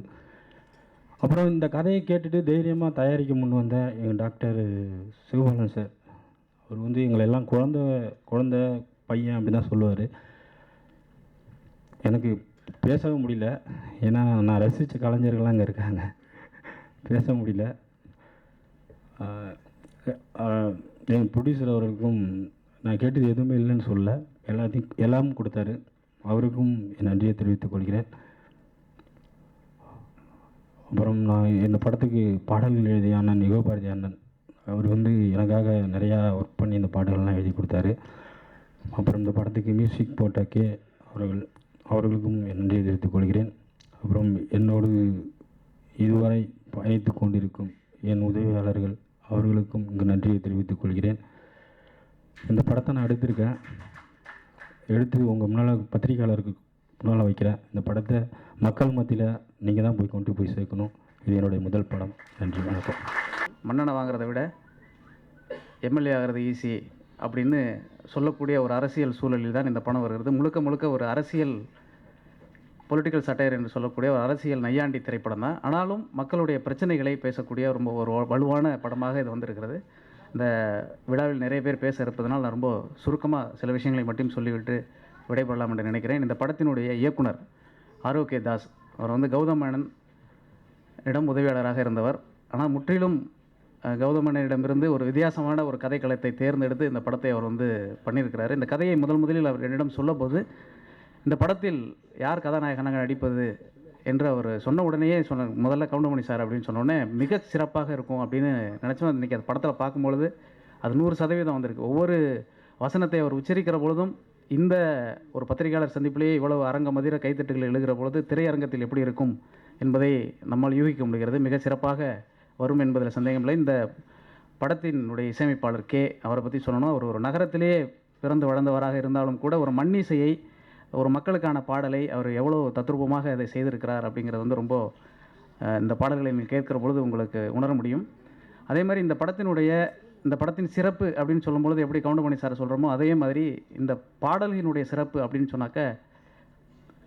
அப்புறம் இந்த கதையை கேட்டுட்டு தைரியமாக தயாரிக்க முன் வந்த எங்கள் டாக்டர் சிவபாலன் சார், அவர் வந்து எங்களை எல்லாம் குழந்த பையன் அப்படி தான் சொல்லுவார். எனக்கு பேசவே முடியல, ஏன்னா நான் ரசித்த கலைஞர்கள்லாம் அங்கே இருக்காங்க, பேச முடியல. எங்கள் ப்ரொடியூசர் அவர்களுக்கும் நான் கேட்டது எதுவுமே இல்லைன்னு சொல்ல, எல்லாம் கொடுத்தாரு. அவருக்கும் என் நன்றியை தெரிவித்துக் கொள்கிறேன். அப்புறம் நான் இந்த படத்துக்கு பாடல்கள் எழுதிய அண்ணன் யுகபாரதி அண்ணன், அவர் வந்து எனக்காக நிறையா ஒர்க் பண்ணி இந்த பாடல்கள்லாம் எழுதி கொடுத்தாரு. அப்புறம் இந்த படத்துக்கு மியூசிக் போட்ட அவர்களுக்கும் என் நன்றியை தெரிவித்துக் கொள்கிறேன். அப்புறம் என்னோடு இதுவரை பயணித்து கொண்டிருக்கும் என் உதவியாளர்கள் அவர்களுக்கும் இங்கு நன்றியை தெரிவித்துக் கொள்கிறேன். இந்த படத்தை நான் எடுத்து உங்கள் முன்னால் பத்திரிகையாளருக்கு முன்னால் வைக்கிறேன். இந்த படத்தை மக்கள் மத்தியில் நீங்கள் தான் கொண்டு போய் சேர்க்கணும். இது என்னுடைய முதல் படம். நன்றி, வணக்கம். மன்னனை வாங்குறதை விட எம்எல்ஏ ஆகிறது ஈஸி அப்படின்னு சொல்லக்கூடிய ஒரு அரசியல் சூழலில் தான் இந்த படம் வருகிறது. முழுக்க முழுக்க ஒரு அரசியல் பொலிட்டிக்கல் சட்டையர் என்று சொல்லக்கூடிய ஒரு அரசியல் நையாண்டி திரைப்படம் தான். ஆனாலும் மக்களுடைய பிரச்சனைகளை பேசக்கூடிய ரொம்ப ஒரு வலுவான படமாக இது வந்திருக்கிறது. இந்த விழாவில் நிறைய பேர் பேச இருப்பதனால் நான் ரொம்ப சுருக்கமாக சில விஷயங்களை மட்டும் சொல்லிவிட்டு விடைபெறலாம் என்று நினைக்கிறேன். இந்த படத்தினுடைய இயக்குனர் ஆரோக்கிய தாஸ், அவர் வந்து கௌதம் மேனன் இடம் உதவியாளராக இருந்தவர். ஆனால் முற்றிலும் கௌதம் மேனனிடமிருந்து ஒரு வித்தியாசமான ஒரு கதைக்களத்தை தேர்ந்தெடுத்து இந்த படத்தை அவர் வந்து பண்ணியிருக்கிறார். இந்த கதையை முதலில் அவர் என்னிடம் சொல்லும்போது, இந்த படத்தில் யார் கதாநாயகனாக நடிப்பது என்று அவர் சொன்ன உடனேயே முதல்ல கவுண்டமணி சார் அப்படின்னு சொன்னோடனே மிக சிறப்பாக இருக்கும் அப்படின்னு நினச்சோம். இன்றைக்கி அந்த படத்தில் பார்க்கும்பொழுது அது 100% வந்திருக்கு. ஒவ்வொரு வசனத்தை அவர் உச்சரிக்கிற பொழுதும் இந்த ஒரு பத்திரிகையாளர் சந்திப்பிலேயே இவ்வளவு அரங்க மதிர கைத்தட்டுகள் எழுகிற பொழுது திரையரங்கத்தில் எப்படி இருக்கும் என்பதை நம்மால் யூகிக்க முடிகிறது. மிக சிறப்பாக வரும் என்பதில் சந்தேகமில்லை. இந்த படத்தினுடைய இசையமைப்பாளர் அவரை பற்றி சொல்லணும். அவர் ஒரு நகரத்திலே பிறந்து வளர்ந்தவராக இருந்தாலும் கூட ஒரு மண்ணிசையை, ஒரு மக்களுக்கான பாடலை அவர் எவ்வளோ தத்ரூபமாக அதை செய்திருக்கிறார் அப்படிங்கிறது வந்து ரொம்ப இந்த பாடல்களை நீங்கள் கேட்குற பொழுது உங்களுக்கு உணர முடியும். அதே மாதிரி இந்த படத்தின் சிறப்பு அப்படின்னு சொல்லும்பொழுது எப்படி கவுண்டமணி சார் சொல்கிறோமோ அதே மாதிரி இந்த பாடல்களினுடைய சிறப்பு அப்படின்னு சொன்னாக்க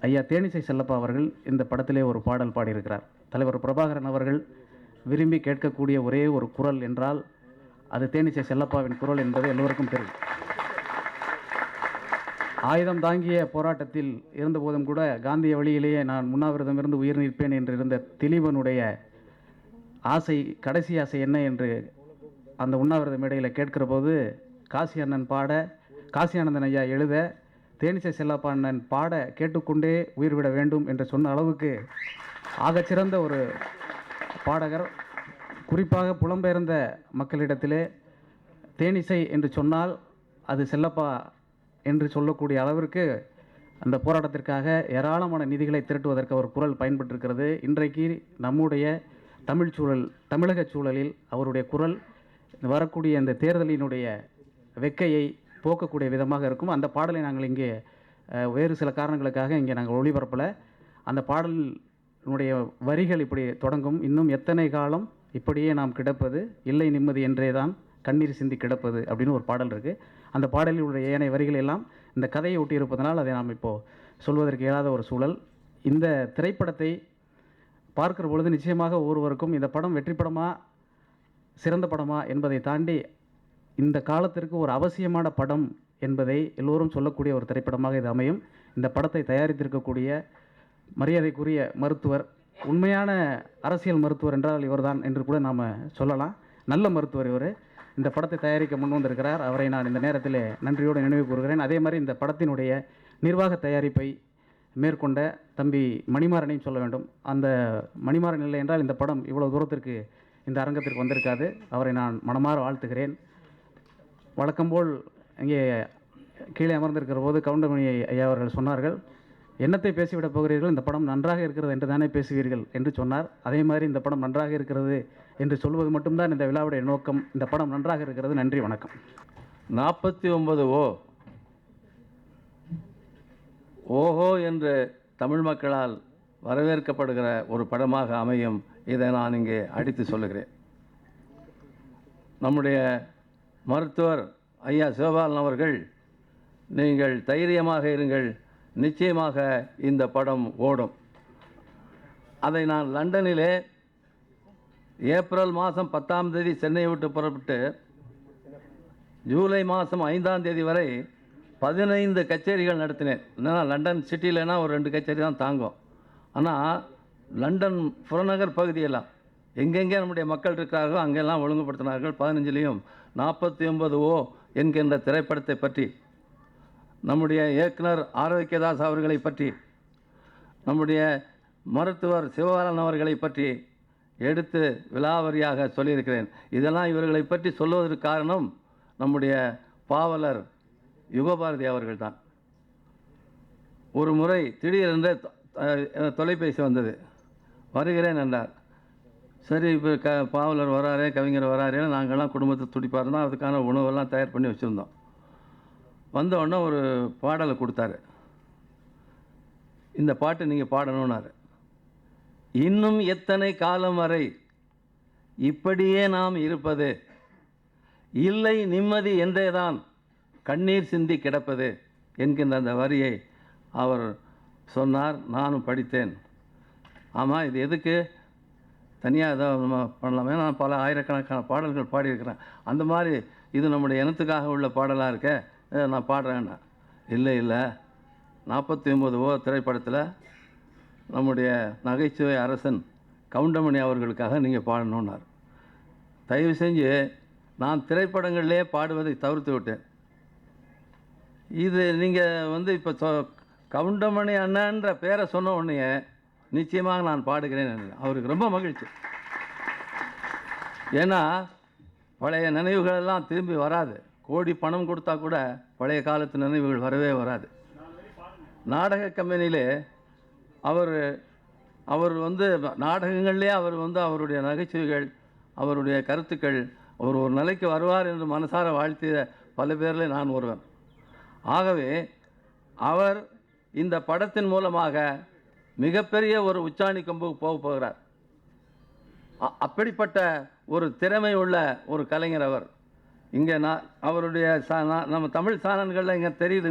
ஐயா தேனிசை செல்லப்பா அவர்கள் இந்த படத்திலே ஒரு பாடல் பாடியிருக்கிறார். தலைவர் பிரபாகரன் அவர்கள் விரும்பி கேட்கக்கூடிய ஒரே ஒரு குரல் என்றால் அது தேனிசை செல்லப்பாவின் குரல் என்பது எல்லோருக்கும் தெரியும். ஆயுதம் தாங்கிய போராட்டத்தில் இருந்தபோதும் கூட காந்திய வழியிலேயே நான் உண்ணாவிரதம் இருந்து உயிர் நிற்பேன் என்று இருந்த திலீபனுடைய ஆசை, கடைசி ஆசை என்ன என்று அந்த உண்ணாவிரத மேடையில் கேட்கிற போது காசி அண்ணன் பாட காசி ஆனந்தன் ஐயா எழுத தேனிசை செல்லப்பா அண்ணன் பாட கேட்டுக்கொண்டே உயிர் விட வேண்டும் என்று சொன்ன அளவுக்கு ஆகச்சிறந்த ஒரு பாடகர். குறிப்பாக புலம்பெயர்ந்த மக்களிடத்திலே தேனிசை என்று சொன்னால் அது செல்லப்பா என்று சொல்லக்கூடிய அளவிற்கு அந்த போராட்டத்திற்காக ஏராளமான நிதிகளை திரட்டுவதற்கு அவர் குரல் பயன்பட்டிருக்கிறது. இன்றைக்கு நம்முடைய தமிழக சூழலில் அவருடைய குரல் வரக்கூடிய அந்த தேர்தலினுடைய வெக்கையை போக்கக்கூடிய விதமாக இருக்கும். அந்த பாடலை நாங்கள் இங்கே வேறு சில காரணங்களுக்காக இங்கே நாங்கள் ஒளிபரப்பலை. அந்த பாடலினுடைய வரிகள் இப்படி தொடங்கும். இன்னும் எத்தனை காலம் இப்படியே நாம் கிடப்பது, இல்லை நிம்மதி என்றே தான் கண்ணீர் சிந்தி கிடப்பது அப்படின்னு ஒரு பாடல் இருக்குது. அந்த பாடலில் உள்ள ஏனைய வரிகள் எல்லாம் இந்த கதையை ஒட்டியிருப்பதனால் அதை நாம் இப்போது சொல்வதற்கு இயலாத ஒரு சூழல். இந்த திரைப்படத்தை பார்க்கிற பொழுது நிச்சயமாக ஒவ்வொருவருக்கும் இந்த படம் வெற்றி படமா சிறந்த படமா என்பதை தாண்டி இந்த காலத்திற்கு ஒரு அவசியமான படம் என்பதை எல்லோரும் சொல்லக்கூடிய ஒரு திரைப்படமாக இது அமையும். இந்த படத்தை தயாரித்திருக்கக்கூடிய மரியாதைக்குரிய மருத்துவர், உண்மையான அரசியல் மருத்துவர் என்றால் இவர்தான் என்று கூட நாம் சொல்லலாம். நல்ல மருத்துவர் இவர். இந்த படத்தை தயாரிக்க முன் வந்திருக்கிறார். அவரை நான் இந்த நேரத்தில் நன்றியோடு நினைவு கூறுகிறேன். அதே மாதிரி இந்த படத்தினுடைய நிர்வாக தயாரிப்பை மேற்கொண்ட தம்பி மணிமாறனையும் சொல்ல வேண்டும். அந்த மணிமாறன் இல்லை என்றால் இந்த படம் இவ்வளவு தூரத்திற்கு இந்த அரங்கத்திற்கு வந்திருக்காது. அவரை நான் மனமாற வாழ்த்துகிறேன். வழக்கம்போல் இங்கே கீழே அமர்ந்திருக்கிற போது கவுண்டமணி ஐயா அவர்கள் சொன்னார்கள், என்னத்தை பேசிவிடப் போகிறீர்கள், இந்த படம் நன்றாக இருக்கிறது என்று தானே பேசுவீர்கள் என்று சொன்னார். அதே மாதிரி இந்த படம் நன்றாக இருக்கிறது என்று சொல்வது மட்டும்தான் இந்த விழாவுடைய நோக்கம். இந்த படம் நன்றாக இருக்கிறது. நன்றி, வணக்கம். 49 ஓஹோ என்று தமிழ் மக்களால் வரவேற்கப்படுகிற ஒரு படமாக அமையும். இதை நான் இங்கே அடித்து சொல்லுகிறேன். நம்முடைய மருத்துவர் ஐயா சிவபாலன் அவர்கள், நீங்கள் தைரியமாக இருங்கள், நிச்சயமாக இந்த படம் ஓடும். அதை நான் லண்டனிலே ஏப்ரல் மாதம் 10ஆம் தேதி சென்னையை விட்டு புறப்பட்டு ஜூலை மாதம் 5ஆம் தேதி வரை 15 கச்சேரிகள் நடத்தினேன். என்னன்னா லண்டன் சிட்டியிலனா ஒரு 2 கச்சேரி தான் தாங்கும். ஆனால் லண்டன் புறநகர் பகுதியெல்லாம் எங்கெங்கே நம்முடைய மக்கள் இருக்கிறார்களோ அங்கெல்லாம் ஒழுங்குபடுத்தினார்கள். 15லையும் 49 என்கின்ற திரைப்படத்தை பற்றி, நம்முடைய இயக்குனர் ஆரோக்கியதாஸ் அவர்களை பற்றி, நம்முடைய மருத்துவர் சிவபாலன் அவர்களை பற்றி எடுத்து விலாவரியாக சொல்லியிருக்கிறேன். இதெல்லாம் இவர்களை பற்றி சொல்வதற்கு காரணம் நம்முடைய பாவலர் யுகபாரதி அவர்கள்தான். ஒரு முறை திடீரென்று தொலைபேசி வந்தது, வருகிறேன் என்றார். சரி, இப்போ பாவலர் வராரே, கவிஞர் வராரேன்னு நாங்கள்லாம் குடும்பத்தை துடிப்பாக இருந்தோம். அதுக்கான உணவெல்லாம் தயார் பண்ணி வச்சுருந்தோம். வந்த உடனே ஒரு பாடலை கொடுத்தாரு. இந்த பாட்டு நீங்கள் பாடணுன்னாரு. இன்னும் எத்தனை காலம் வரை இப்படியே நாம் இருப்பது, இல்லை நிம்மதி என்றேதான் கண்ணீர் சிந்தி கிடப்பது என்கின்ற அந்த வரியை அவர் சொன்னார். நானும் படித்தேன். ஆமாம், இது எதுக்கு தனியாக ஏதாவது நம்ம பண்ணலாமே, நான் பல ஆயிரக்கணக்கான பாடல்கள் பாடியிருக்கிறேன். அந்த மாதிரி இது நம்முடைய இனத்துக்காக உள்ள பாடலாக இருக்க, நான் பாடுறேன்னா. இல்லை 49 திரைப்படத்தில் நம்முடைய நகைச்சுவை அரசன் கவுண்டமணி அவர்களுக்காக நீங்கள் பாடணுன்னார். தயவு செஞ்சு நான் திரைப்படங்களிலே பாடுவதை தவிர்த்து விட்டேன். இது நீங்கள் இப்போ கவுண்டமணி அண்ணன்ற பேரை சொன்ன உடனே நிச்சயமாக நான் பாடுகிறேன். அவருக்கு ரொம்ப மகிழ்ச்சி. ஏன்னா பழைய நினைவுகளெல்லாம் திரும்பி வராது. கோடி பணம் கொடுத்தா கூட பழைய காலத்து நினைவுகள் வரவே வராது. நாடக கம்பெனியிலே அவர் நாடகங்கள்லேயே அவருடைய நகைச்சுவைகள், அவருடைய கருத்துக்கள், அவர் ஒரு நிலைக்கு வருவார் என்று மனசார வாழ்த்திய பல பேரில் நான் ஒருவன். ஆகவே அவர் இந்த படத்தின் மூலமாக மிகப்பெரிய ஒரு உச்சாணி கொம்புக்கு போகிறார். அப்படிப்பட்ட ஒரு திறமை உள்ள ஒரு கலைஞர் அவர். இங்கே அவருடைய நம்ம தமிழ் சேனல்களில் இங்கே தெரியுது.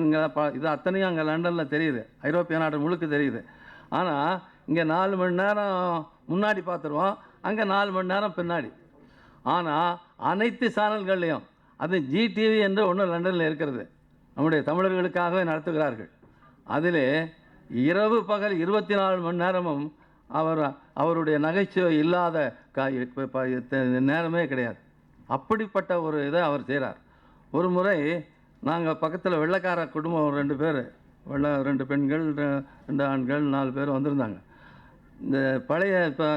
இது அத்தனையும் அங்கே லண்டனில் தெரியுது, ஐரோப்பிய நாடு முழுக்க தெரியுது. ஆனால் இங்கே 4 மணி நேரம் முன்னாடி பார்த்துருவோம், அங்கே 4 மணி நேரம் பின்னாடி. ஆனால் அனைத்து சேனல்கள்லையும், அது ஜிடிவி என்று ஒன்று லண்டனில் இருக்கிறது, நம்முடைய தமிழர்களுக்காகவே நடத்துகிறார்கள். அதில் இரவு பகல் 24 மணி நேரமும் அவருடைய நகைச்சுவை இல்லாத நேரமே கிடையாது. அப்படிப்பட்ட ஒரு இதை அவர் செய்கிறார். ஒரு முறை நாங்கள் பக்கத்தில் வெள்ளைக்கார குடும்பம் 2 பேர், 2 பெண்கள் 2 ஆண்கள் 4 பேர் வந்திருந்தாங்க. இந்த பழைய இப்போ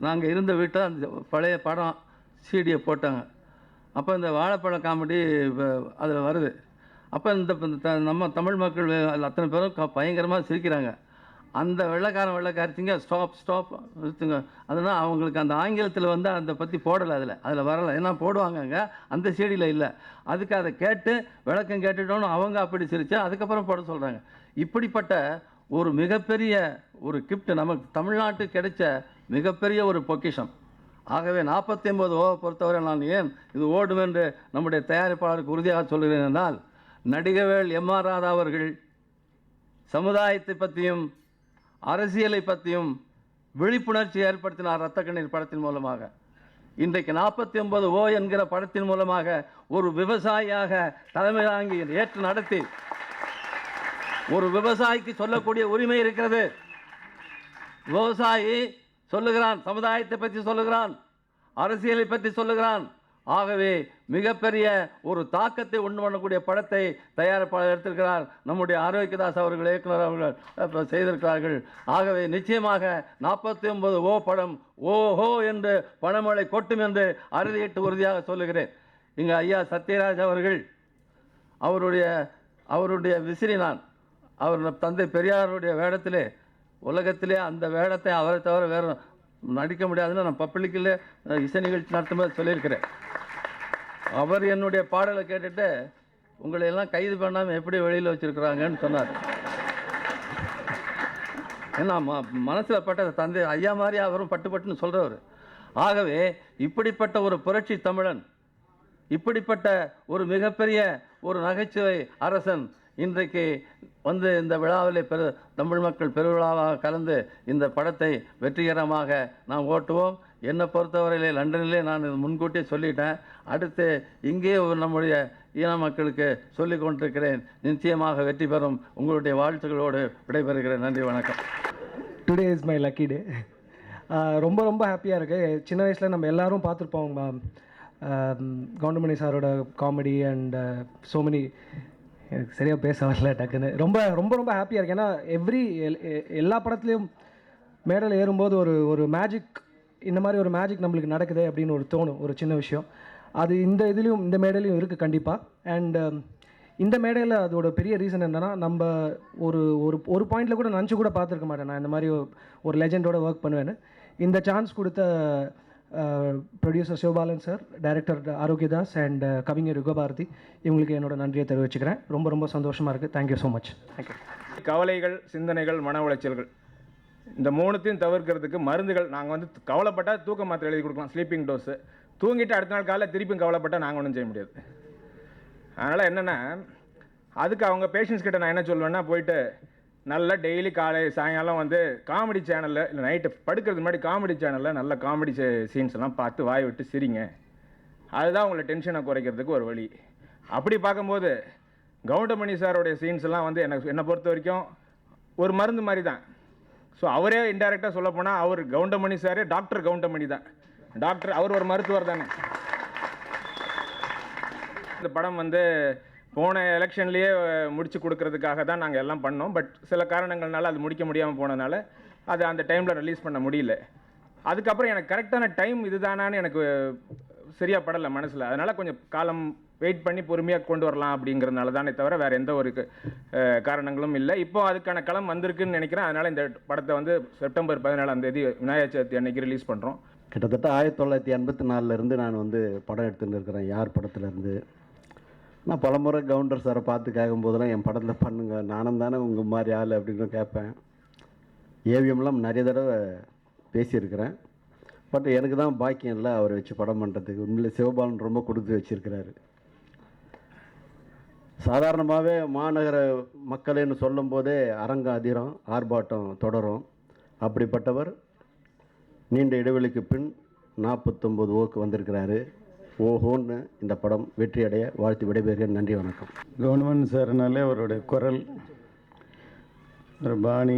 நாங்கள் இருந்த வீட்டை அந்த பழைய படம் சிடியை போட்டாங்க. அப்போ இந்த வாழைப்பழம் காமெடி அதில் வருது. அப்போ நம்ம தமிழ் மக்கள் அத்தனை பேரும் பயங்கரமாக சிரிக்கிறாங்க. அந்த வெள்ளைக்காரச்சிங்க ஸ்டாப் நிறுத்துங்க. அதனால் அவங்களுக்கு அந்த ஆங்கிலத்தில் வந்து அதை பற்றி போடலை, அதில் வரலை. ஏன்னா போடுவாங்கங்க, அந்த சீடியில் இல்லை. அதுக்கு அதை கேட்டு விளக்கம் கேட்டுட்டோன்னு அவங்க அப்படி சிரித்தா அதுக்கப்புறம் போட சொல்கிறாங்க. இப்படிப்பட்ட ஒரு மிகப்பெரிய ஒரு கிஃப்ட் நமக்கு தமிழ்நாட்டுக்கு கிடைச்ச மிகப்பெரிய ஒரு பொக்கிஷம். ஆகவே 49 ஓவை பொறுத்தவரை நான் ஏன் இது ஓடும் என்று நம்முடைய தயாரிப்பாளருக்கு உறுதியாக சொல்கிறேன் என்றால், நடிகவேள் M.R. ராதா அவர்கள் சமுதாயத்தை பற்றியும் அரசியலை பற்றியும் விழிப்புணர்ச்சி ஏற்படுத்தினார் இரத்த கண்ணீர் படத்தின் மூலமாக. இன்றைக்கு 49 ஓ என்கிற படத்தின் மூலமாக ஒரு விவசாயியாக தலைமை தாங்கி ஏற்று நடத்தி ஒரு விவசாயிக்கு சொல்லக்கூடிய உரிமை இருக்கிறது. விவசாயி சொல்லுகிறான், சமுதாயத்தை பற்றி சொல்லுகிறான், அரசியலை பற்றி சொல்லுகிறான். ஆகவே மிகப்பெரிய ஒரு தாக்கத்தை உண்டு பண்ணக்கூடிய படத்தை தயாரிப்பாளர் எடுத்திருக்கிறார். நம்முடைய ஆரோக்கியதாஸ் அவர்கள், இயக்குனர் அவர்கள் செய்திருக்கிறார்கள். ஆகவே நிச்சயமாக 49 ஓ படம் ஓஹோ என்று பணமழை கொட்டும் என்று அறுதியிட்டு உறுதியாக சொல்லுகிறேன். இங்கே ஐயா சத்யராஜ் அவர்கள் அவருடைய விசிறி நான் அவர் தந்தை பெரியாருடைய வேடத்திலே உலகத்திலே அந்த வேடத்தை அவரை தவிர வேறு நடிக்க முடியாதுன்னு நான் பப்ளிக்கில் இசை நிகழ்ச்சி நடத்தும்போது சொல்லியிருக்கிறேன். அவர் என்னுடைய பாடலை கேட்டுட்டு உங்களை எல்லாம் கைது பண்ணாமல் எப்படி வெளியில் வச்சுருக்குறாங்கன்னு சொன்னார். ஏன்னா மனசில் பட்ட தந்தை ஐயா மாதிரி அவரும் பட்டுன்னு சொல்கிறவர். ஆகவே இப்படிப்பட்ட ஒரு புரட்சி தமிழன், இப்படிப்பட்ட ஒரு மிகப்பெரிய ஒரு நகைச்சுவை அரசன் இன்றைக்கு வந்து இந்த விழாவிலே தமிழ் மக்கள் பெருவிழாவாக கலந்து இந்த படத்தை வெற்றிகரமாக நாம் ஓட்டுவோம். என்னை பொறுத்தவரையிலே லண்டனிலே நான் முன்கூட்டியே சொல்லிட்டேன். அடுத்து இங்கே நம்முடைய ஈன மக்களுக்கு சொல்லிக் கொண்டிருக்கிறேன். நிச்சயமாக வெற்றி பெறும். உங்களுடைய வாழ்த்துக்களோடு விடைபெறுகிறேன். நன்றி, வணக்கம். டுடே இஸ் மை லக்கி டே. ரொம்ப ரொம்ப ஹாப்பியாக இருக்குது. சின்ன வயசில் நம்ம எல்லோரும் பார்த்துருப்போம் கவுண்டமணி சாரோட காமெடி அண்ட் ஸோ மெனி. எனக்கு சரியாக பேச வரல டக்குன்னு. ரொம்ப ரொம்ப ரொம்ப ஹாப்பியாக இருக்குது. ஏன்னா எல்லா படத்துலேயும் மேடையில் ஏறும்போது ஒரு மேஜிக், இந்த மாதிரி ஒரு மேஜிக் நம்மளுக்கு நடக்குது அப்படின்னு தோணும், ஒரு சின்ன விஷயம். அது இந்த மேடையிலையும் இருக்குது கண்டிப்பாக. அண்ட் இந்த மேடையில் அதோட பெரிய ரீசன் என்னென்னா, நம்ம ஒரு பாயிண்டில் கூட நினச்சி கூட பார்த்துருக்க மாட்டேன் நான் இந்த மாதிரி ஒரு லெஜெண்டோட ஒர்க் பண்ணுவேன்னு. இந்த சான்ஸ் கொடுத்த producer Sivabalan sir, director Arokiyadas and கவிஞர் யுகபாரதி, இவங்களுக்கு என்னோட நன்றியை தெரிவிச்சுக்கிறேன். ரொம்ப ரொம்ப சந்தோஷமாக இருக்குது. Thank you so much. தேங்க்யூ. கவலைகள், சிந்தனைகள், மன உளைச்சல்கள், இந்த 3த்தையும் தவிர்க்கிறதுக்கு மருந்துகள். நாங்கள் வந்து கவலைப்பட்டால் தூக்க மாத்திரை எழுதி கொடுக்கலாம், ஸ்லீப்பிங் டோஸு. தூங்கிட்டு அடுத்த நாள் காலையில் திருப்பியும் கவலைப்பட்டால் நாங்கள் ஒன்றும் செய்ய முடியாது. அதனால் என்னென்னா, அதுக்கு அவங்க பேஷண்ட்ஸ் கிட்ட நான் என்ன சொல்லுவேன்னா, போயிட்டு நல்லா டெய்லி காலை சாயங்காலம் வந்து காமெடி சேனலில், இல்லை நைட்டு படுக்கிறதுக்கு முன்னாடி காமெடி சேனலில் நல்ல காமெடி சீன்ஸ் எல்லாம் பார்த்து வாய் விட்டு சிரிங்க. அதுதான் உங்களை டென்ஷனை குறைக்கிறதுக்கு ஒரு வழி. அப்படி பார்க்கும்போது கவுண்டமணி சாரோடைய சீன்ஸ் எல்லாம் வந்து என்னை பொறுத்த வரைக்கும் ஒரு மருந்து மாதிரி தான். ஸோ அவரே இன்டைரக்டாக சொல்லப்போனால் அவர் கவுண்டமணி சாரே டாக்டர் கவுண்டமணி தான். டாக்டர் அவர் ஒரு மருத்துவர் தானே. இந்த படம் வந்து போன எலெக்ஷன்லேயே முடிச்சு கொடுக்கறதுக்காக தான் நாங்கள் எல்லாம் பண்ணோம். பட் சில காரணங்கள்னால அது முடிக்க முடியாமல் போனதுனால அது அந்த டைமில் ரிலீஸ் பண்ண முடியல. அதுக்கப்புறம் எனக்கு கரெக்டான டைம் இதுதானான்னு எனக்கு சரியாக படலை மனசில். அதனால் கொஞ்சம் காலம் வெயிட் பண்ணி பொறுமையாக கொண்டு வரலாம் அப்படிங்கிறதுனால தானே தவிர வேறு எந்த ஒரு காரணங்களும் இல்லை. இப்போ அதுக்கான களம் வந்திருக்குன்னு நினைக்கிறேன். அதனால் இந்த படத்தை வந்து செப்டம்பர் 17ஆம் தேதி விநாயகர் சதுர்த்தி அன்னைக்கு ரிலீஸ் பண்ணுறோம். கிட்டத்தட்ட 1984 நான் வந்து படம் எடுத்துகிட்டு இருக்கிறேன். யார் படத்துலேருந்து நான் பலமுறை கவுண்டர் சாரை பார்த்து கேட்கும்போதெல்லாம் என் படத்தில் பண்ணுங்க, நானும் தானே உங்கள் மாதிரி ஆள் அப்படின்னு கேட்பேன். ஏவிஎம்லாம் நிறைய தடவை பேசியிருக்கிறேன். பட் எனக்கு தான் பாக்கியம் இல்லை அவரை வச்சு படம் பண்ணுறதுக்கு. உண்மையிலே சிவபாலன் ரொம்ப கொடுத்து வச்சுருக்கிறாரு. சாதாரணமாகவே மாநகர மக்கள்னு சொல்லும் போதே அரங்கம் அதிரம், ஆர்ப்பாட்டம் தொடரும். அப்படிப்பட்டவர் நீண்ட இடைவெளிக்கு பின் 49 ஓக்கு வந்திருக்கிறாரு. ஓஹோன்னு இந்த படம் வெற்றி அடைய வாழ்த்து விடைபெறுகிறேன். நன்றி, வணக்கம். கவுண்டமணி சார்னாலே அவருடைய குரல், ஒரு பாணி,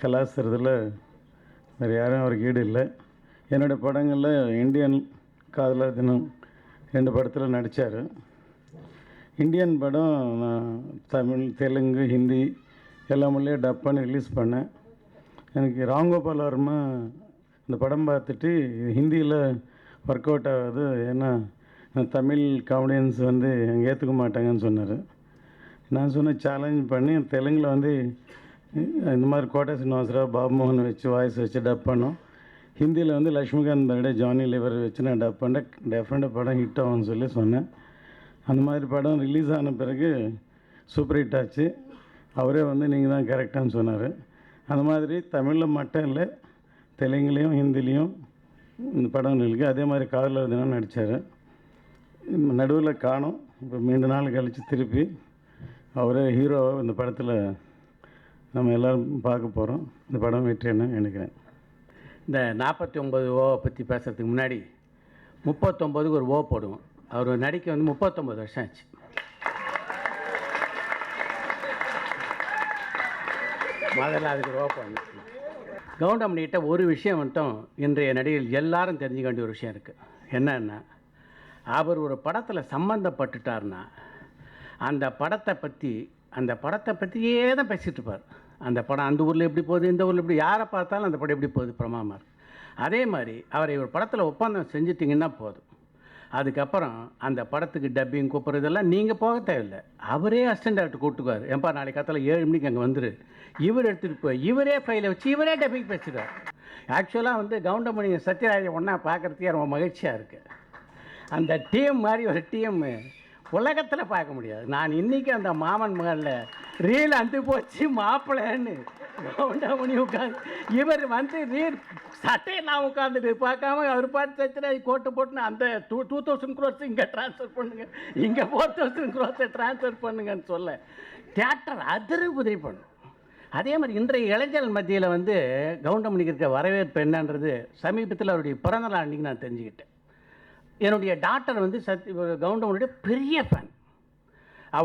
கலாச்சாரத்தில் வேறு யாரும் அவருக்கு ஈடு இல்லை. என்னுடைய படங்களில் இந்தியன் காதலர் தினம் 2 படத்தில் நடித்தார். இந்தியன் படம் நான் தமிழ், தெலுங்கு, ஹிந்தி எல்லா மொழியும் டப் பண்ணி ரிலீஸ் பண்ணேன். எனக்கு ராம்கோபால் வர்மா இந்த படம் பார்த்துட்டு ஹிந்தியில் ஒர்க் அவுட் ஆகுது, ஏன்னா தமிழ் காமெடியன்ஸ் வந்து அங்கே ஏற்றுக்க மாட்டாங்கன்னு சொன்னார். நான் சொன்ன சேலஞ்ச் பண்ணி தெலுங்கில் வந்து இந்த மாதிரி கோட்டா சீனிவாசராவ், பாபு மோகன் வச்சு வாய்ஸ் வச்சு டப் பண்ணோம். ஹிந்தியில் வந்து லக்ஷ்மிகாந்த் பெர்டே, ஜானி லிவர் வச்சு நான் டப் பண்ணேன். டெஃபினட்டாக படம் ஹிட் ஆகும்னு சொல்லி சொன்னேன். அந்த மாதிரி படம் ரிலீஸ் ஆன பிறகு சூப்பர் ஹிட் ஆச்சு. அவரே வந்து நீங்கள் தான் கரெக்டானு சொன்னார். அந்த மாதிரி தமிழில் மட்டும் இல்லை, தெலுங்குலேயும் ஹிந்திலையும் இந்த படம் இருக்குது. அதே மாதிரி காதலர் தினம் நடித்தார். நடுவில் காணோம். இப்போ மீண்டு நாள் கழித்து திருப்பி அவரே ஹீரோவை இந்த படத்தில் நம்ம எல்லோரும் பார்க்க போகிறோம். இந்த படம் வெற்றின்னு நினைக்கிறேன். இந்த 49 ஓவை பற்றி பேசுகிறதுக்கு முன்னாடி 39க்கு ஒரு ஓ போடுவோம். அவர் நடிக்க வந்து 39 வருஷம் ஆச்சு. முதல்ல அதுக்கு ஓ போடணும். கவுண்டமணிகிட்ட ஒரு விஷயம் மட்டும் இன்றைய நடிகர்கள் எல்லாரும் தெரிஞ்சுக்க வேண்டிய ஒரு விஷயம் இருக்குது. என்னன்னா, அவர் ஒரு படத்தில் சம்மந்தப்பட்டுட்டார்னா அந்த படத்தை பற்றியே தான் பேசிகிட்டு இருப்பார். அந்த படம் அந்த ஊரில் எப்படி போகுது, இந்த ஊரில் எப்படி, யாரை பார்த்தாலும் அந்த படம் எப்படி போகுது பிரமாமா இருக்கு. அதே மாதிரி அவரை ஒரு படத்தில் ஒப்பந்தம் செஞ்சிட்டிங்கன்னா போதும். அதுக்கப்புறம் அந்த படத்துக்கு டப்பிங் கூப்பிட்றதெல்லாம் நீங்கள் போக தேவையில்லை. அவரே அசிஸ்டன்ட் டேரக்டர் கூப்பிட்டுக்குவார். ஏன்பா நாளைக்கு காத்தால 7 மணிக்கு அங்கே வந்துரு, இவர் எடுத்துகிட்டு போய் இவரே ஃபைலை வச்சு இவரே டப்பிங் பேசுகிறார். ஆக்சுவலாக வந்து கவுண்டமணி சத்யராஜை ஒன்றா பார்க்குறதுக்கே ரொம்ப மகிழ்ச்சியாக இருக்குது. அந்த டீம் மாதிரி ஒரு டீம் உலகத்தில் பார்க்க முடியாது. நான் இன்றைக்கி அந்த மாமன் மகளில் ரீல் அந்து போச்சு மாப்பிள்ளைன்னு கவுண்டமணி உட்காந்து இவர் வந்து ரீல் சட்டையெல்லாம் உட்காந்துட்டு பார்க்காம அவர் பாட்டு சத்யராஜ் கோட்டை போட்டுன்னு அந்த 2000 crores இங்கே ட்ரான்ஸ்ஃபர் பண்ணுங்க, இங்கே 4000 crores ட்ரான்ஸ்ஃபர் பண்ணுங்கன்னு சொல்ல தியேட்டர் அதிரு உதவி பண்ணும். அதே மாதிரி இன்றைய இளைஞர்கள் மத்தியில் வந்து கவுண்டமணிக்கு இருக்க வரவேற்பு என்னன்றது சமீபத்தில் அவருடைய பிறந்தநாள் அன்றைக்கி நான் தெரிஞ்சுக்கிட்டேன். என்னுடைய டாக்டர் வந்து கவுண்டமணியோட பெரிய ஃபேன்.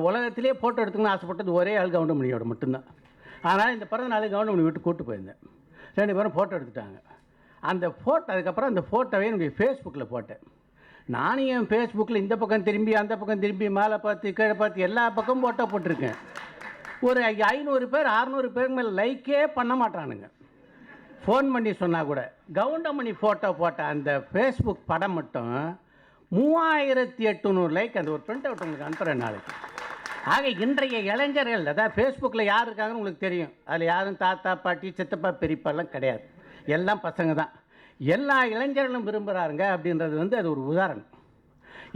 உலகத்திலே ஃபோட்டோ எடுத்துக்கணும்னு ஆசைப்பட்டது ஒரே ஆள் கவுண்டமணியோட மட்டும்தான். அதனால் இந்த பிறந்த நாள் கவுண்டமணி வீட்டு கூப்பிட்டு போயிருந்தேன். 2 பேரும் ஃபோட்டோ எடுத்துட்டாங்க. அந்த ஃபோட்டோ அதுக்கப்புறம் அந்த ஃபோட்டோவை என்னுடைய ஃபேஸ்புக்கில் போட்டேன். நானும் என் ஃபேஸ்புக்கில் இந்த பக்கம் திரும்பி அந்த பக்கம் திரும்பி மேலே பார்த்து கீழே பார்த்து எல்லா பக்கமும் ஃபோட்டோ போட்டிருக்கேன். ஒரு 500 பேர் 600 பேருக்கு மேலே லைக்கே பண்ண மாட்டானுங்க. ஃபோன் பண்ணி சொன்னால் கூட கவுண்டமணி ஃபோட்டோ போட்ட அந்த ஃபேஸ்புக் படம் மட்டும் 3800 லைக். அந்த ஒரு பிரிண்ட் அவுட் உங்களுக்கு அனுப்புகிறேன் நாளைக்கு. ஆக இன்றைய இளைஞர்கள், அதாவது ஃபேஸ்புக்கில் யார் இருக்காங்கன்னு உங்களுக்கு தெரியும். அதில் யாரும் தாத்தா பாட்டி சித்தப்பா பெரியப்பாலாம் கிடையாது, எல்லாம் பசங்க தான். எல்லா இளைஞர்களும் விரும்புகிறாருங்க அப்படின்றது வந்து அது ஒரு உதாரணம்.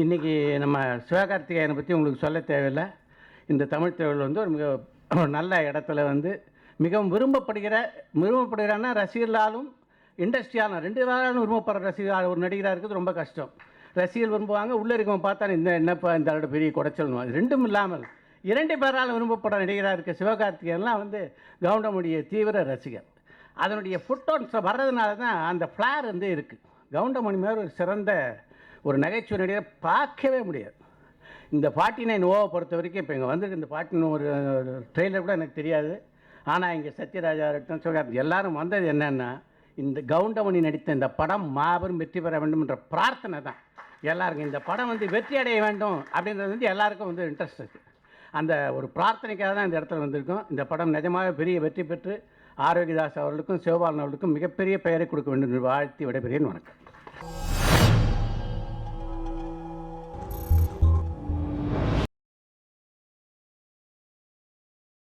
இன்றைக்கி நம்ம சிவகார்த்திகேயனை பற்றி உங்களுக்கு சொல்ல தேவையில்லை. இந்த தமிழ் திரையுலகில் வந்து ஒரு மிக நல்ல இடத்துல வந்து மிகவும் விரும்பப்படுகிறான்னா ரசிகர்களாலும் இண்டஸ்ட்ரியாலும் 2 பேராலும் விரும்பப்படுற ரசிகர் ஒரு நடிகராக இருக்கிறது ரொம்ப கஷ்டம். ரசிகர்கள் விரும்புவாங்க, உள்ளே இருக்கவங்க பார்த்தா என்னப்பா இந்த ஆளோட பெரிய குடைச்சல்னு. அது ரெண்டும் இல்லாமல் 2 பேரால் விரும்பப்படுற நடிகராக இருக்க சிவகார்த்திகேயன்லாம் வந்து கவுண்டமணிய தீவிர ரசிகர். அதனுடைய ஃபுட்டோன்ஸ் வர்றதுனால தான் அந்த ஃப்ளார் வந்து இருக்குது. கவுண்டமணி மாதிரி ஒரு சிறந்த ஒரு நகைச்சுவை நடிகரை பார்க்கவே முடியாது. இந்த 49 ஓவை பொறுத்த வரைக்கும் இப்போ இங்கே வந்திருக்கு. இந்த 49 ஒரு ட்ரெய்லர் கூட எனக்கு தெரியாது. ஆனால் இங்கே சத்யராஜா இருக்கட்டும், சிவகார்த்தி எல்லாரும் வந்தது என்னென்னா, இந்த கவுண்டமணி நடித்த இந்த படம் மாபெரும் வெற்றி பெற வேண்டும் என்ற பிரார்த்தனை தான் எல்லாருக்கும். இந்த படம் வந்து வெற்றி அடைய வேண்டும் அப்படின்றது வந்து எல்லாருக்கும் வந்து இன்ட்ரெஸ்ட் இருக்குது. அந்த ஒரு பிரார்த்தனைக்காக தான் இந்த இடத்துல வந்திருக்கோம். இந்த படம் நிஜமாக பெரிய வெற்றி பெற்று ஆரோக்கியதாஸ் அவர்களுக்கும் சிவபாலன் அவர்களுக்கும் மிகப்பெரிய பெயரை கொடுக்க வேண்டும் என்று வாழ்த்தி விடைபெறுகிறேன். வணக்கம்.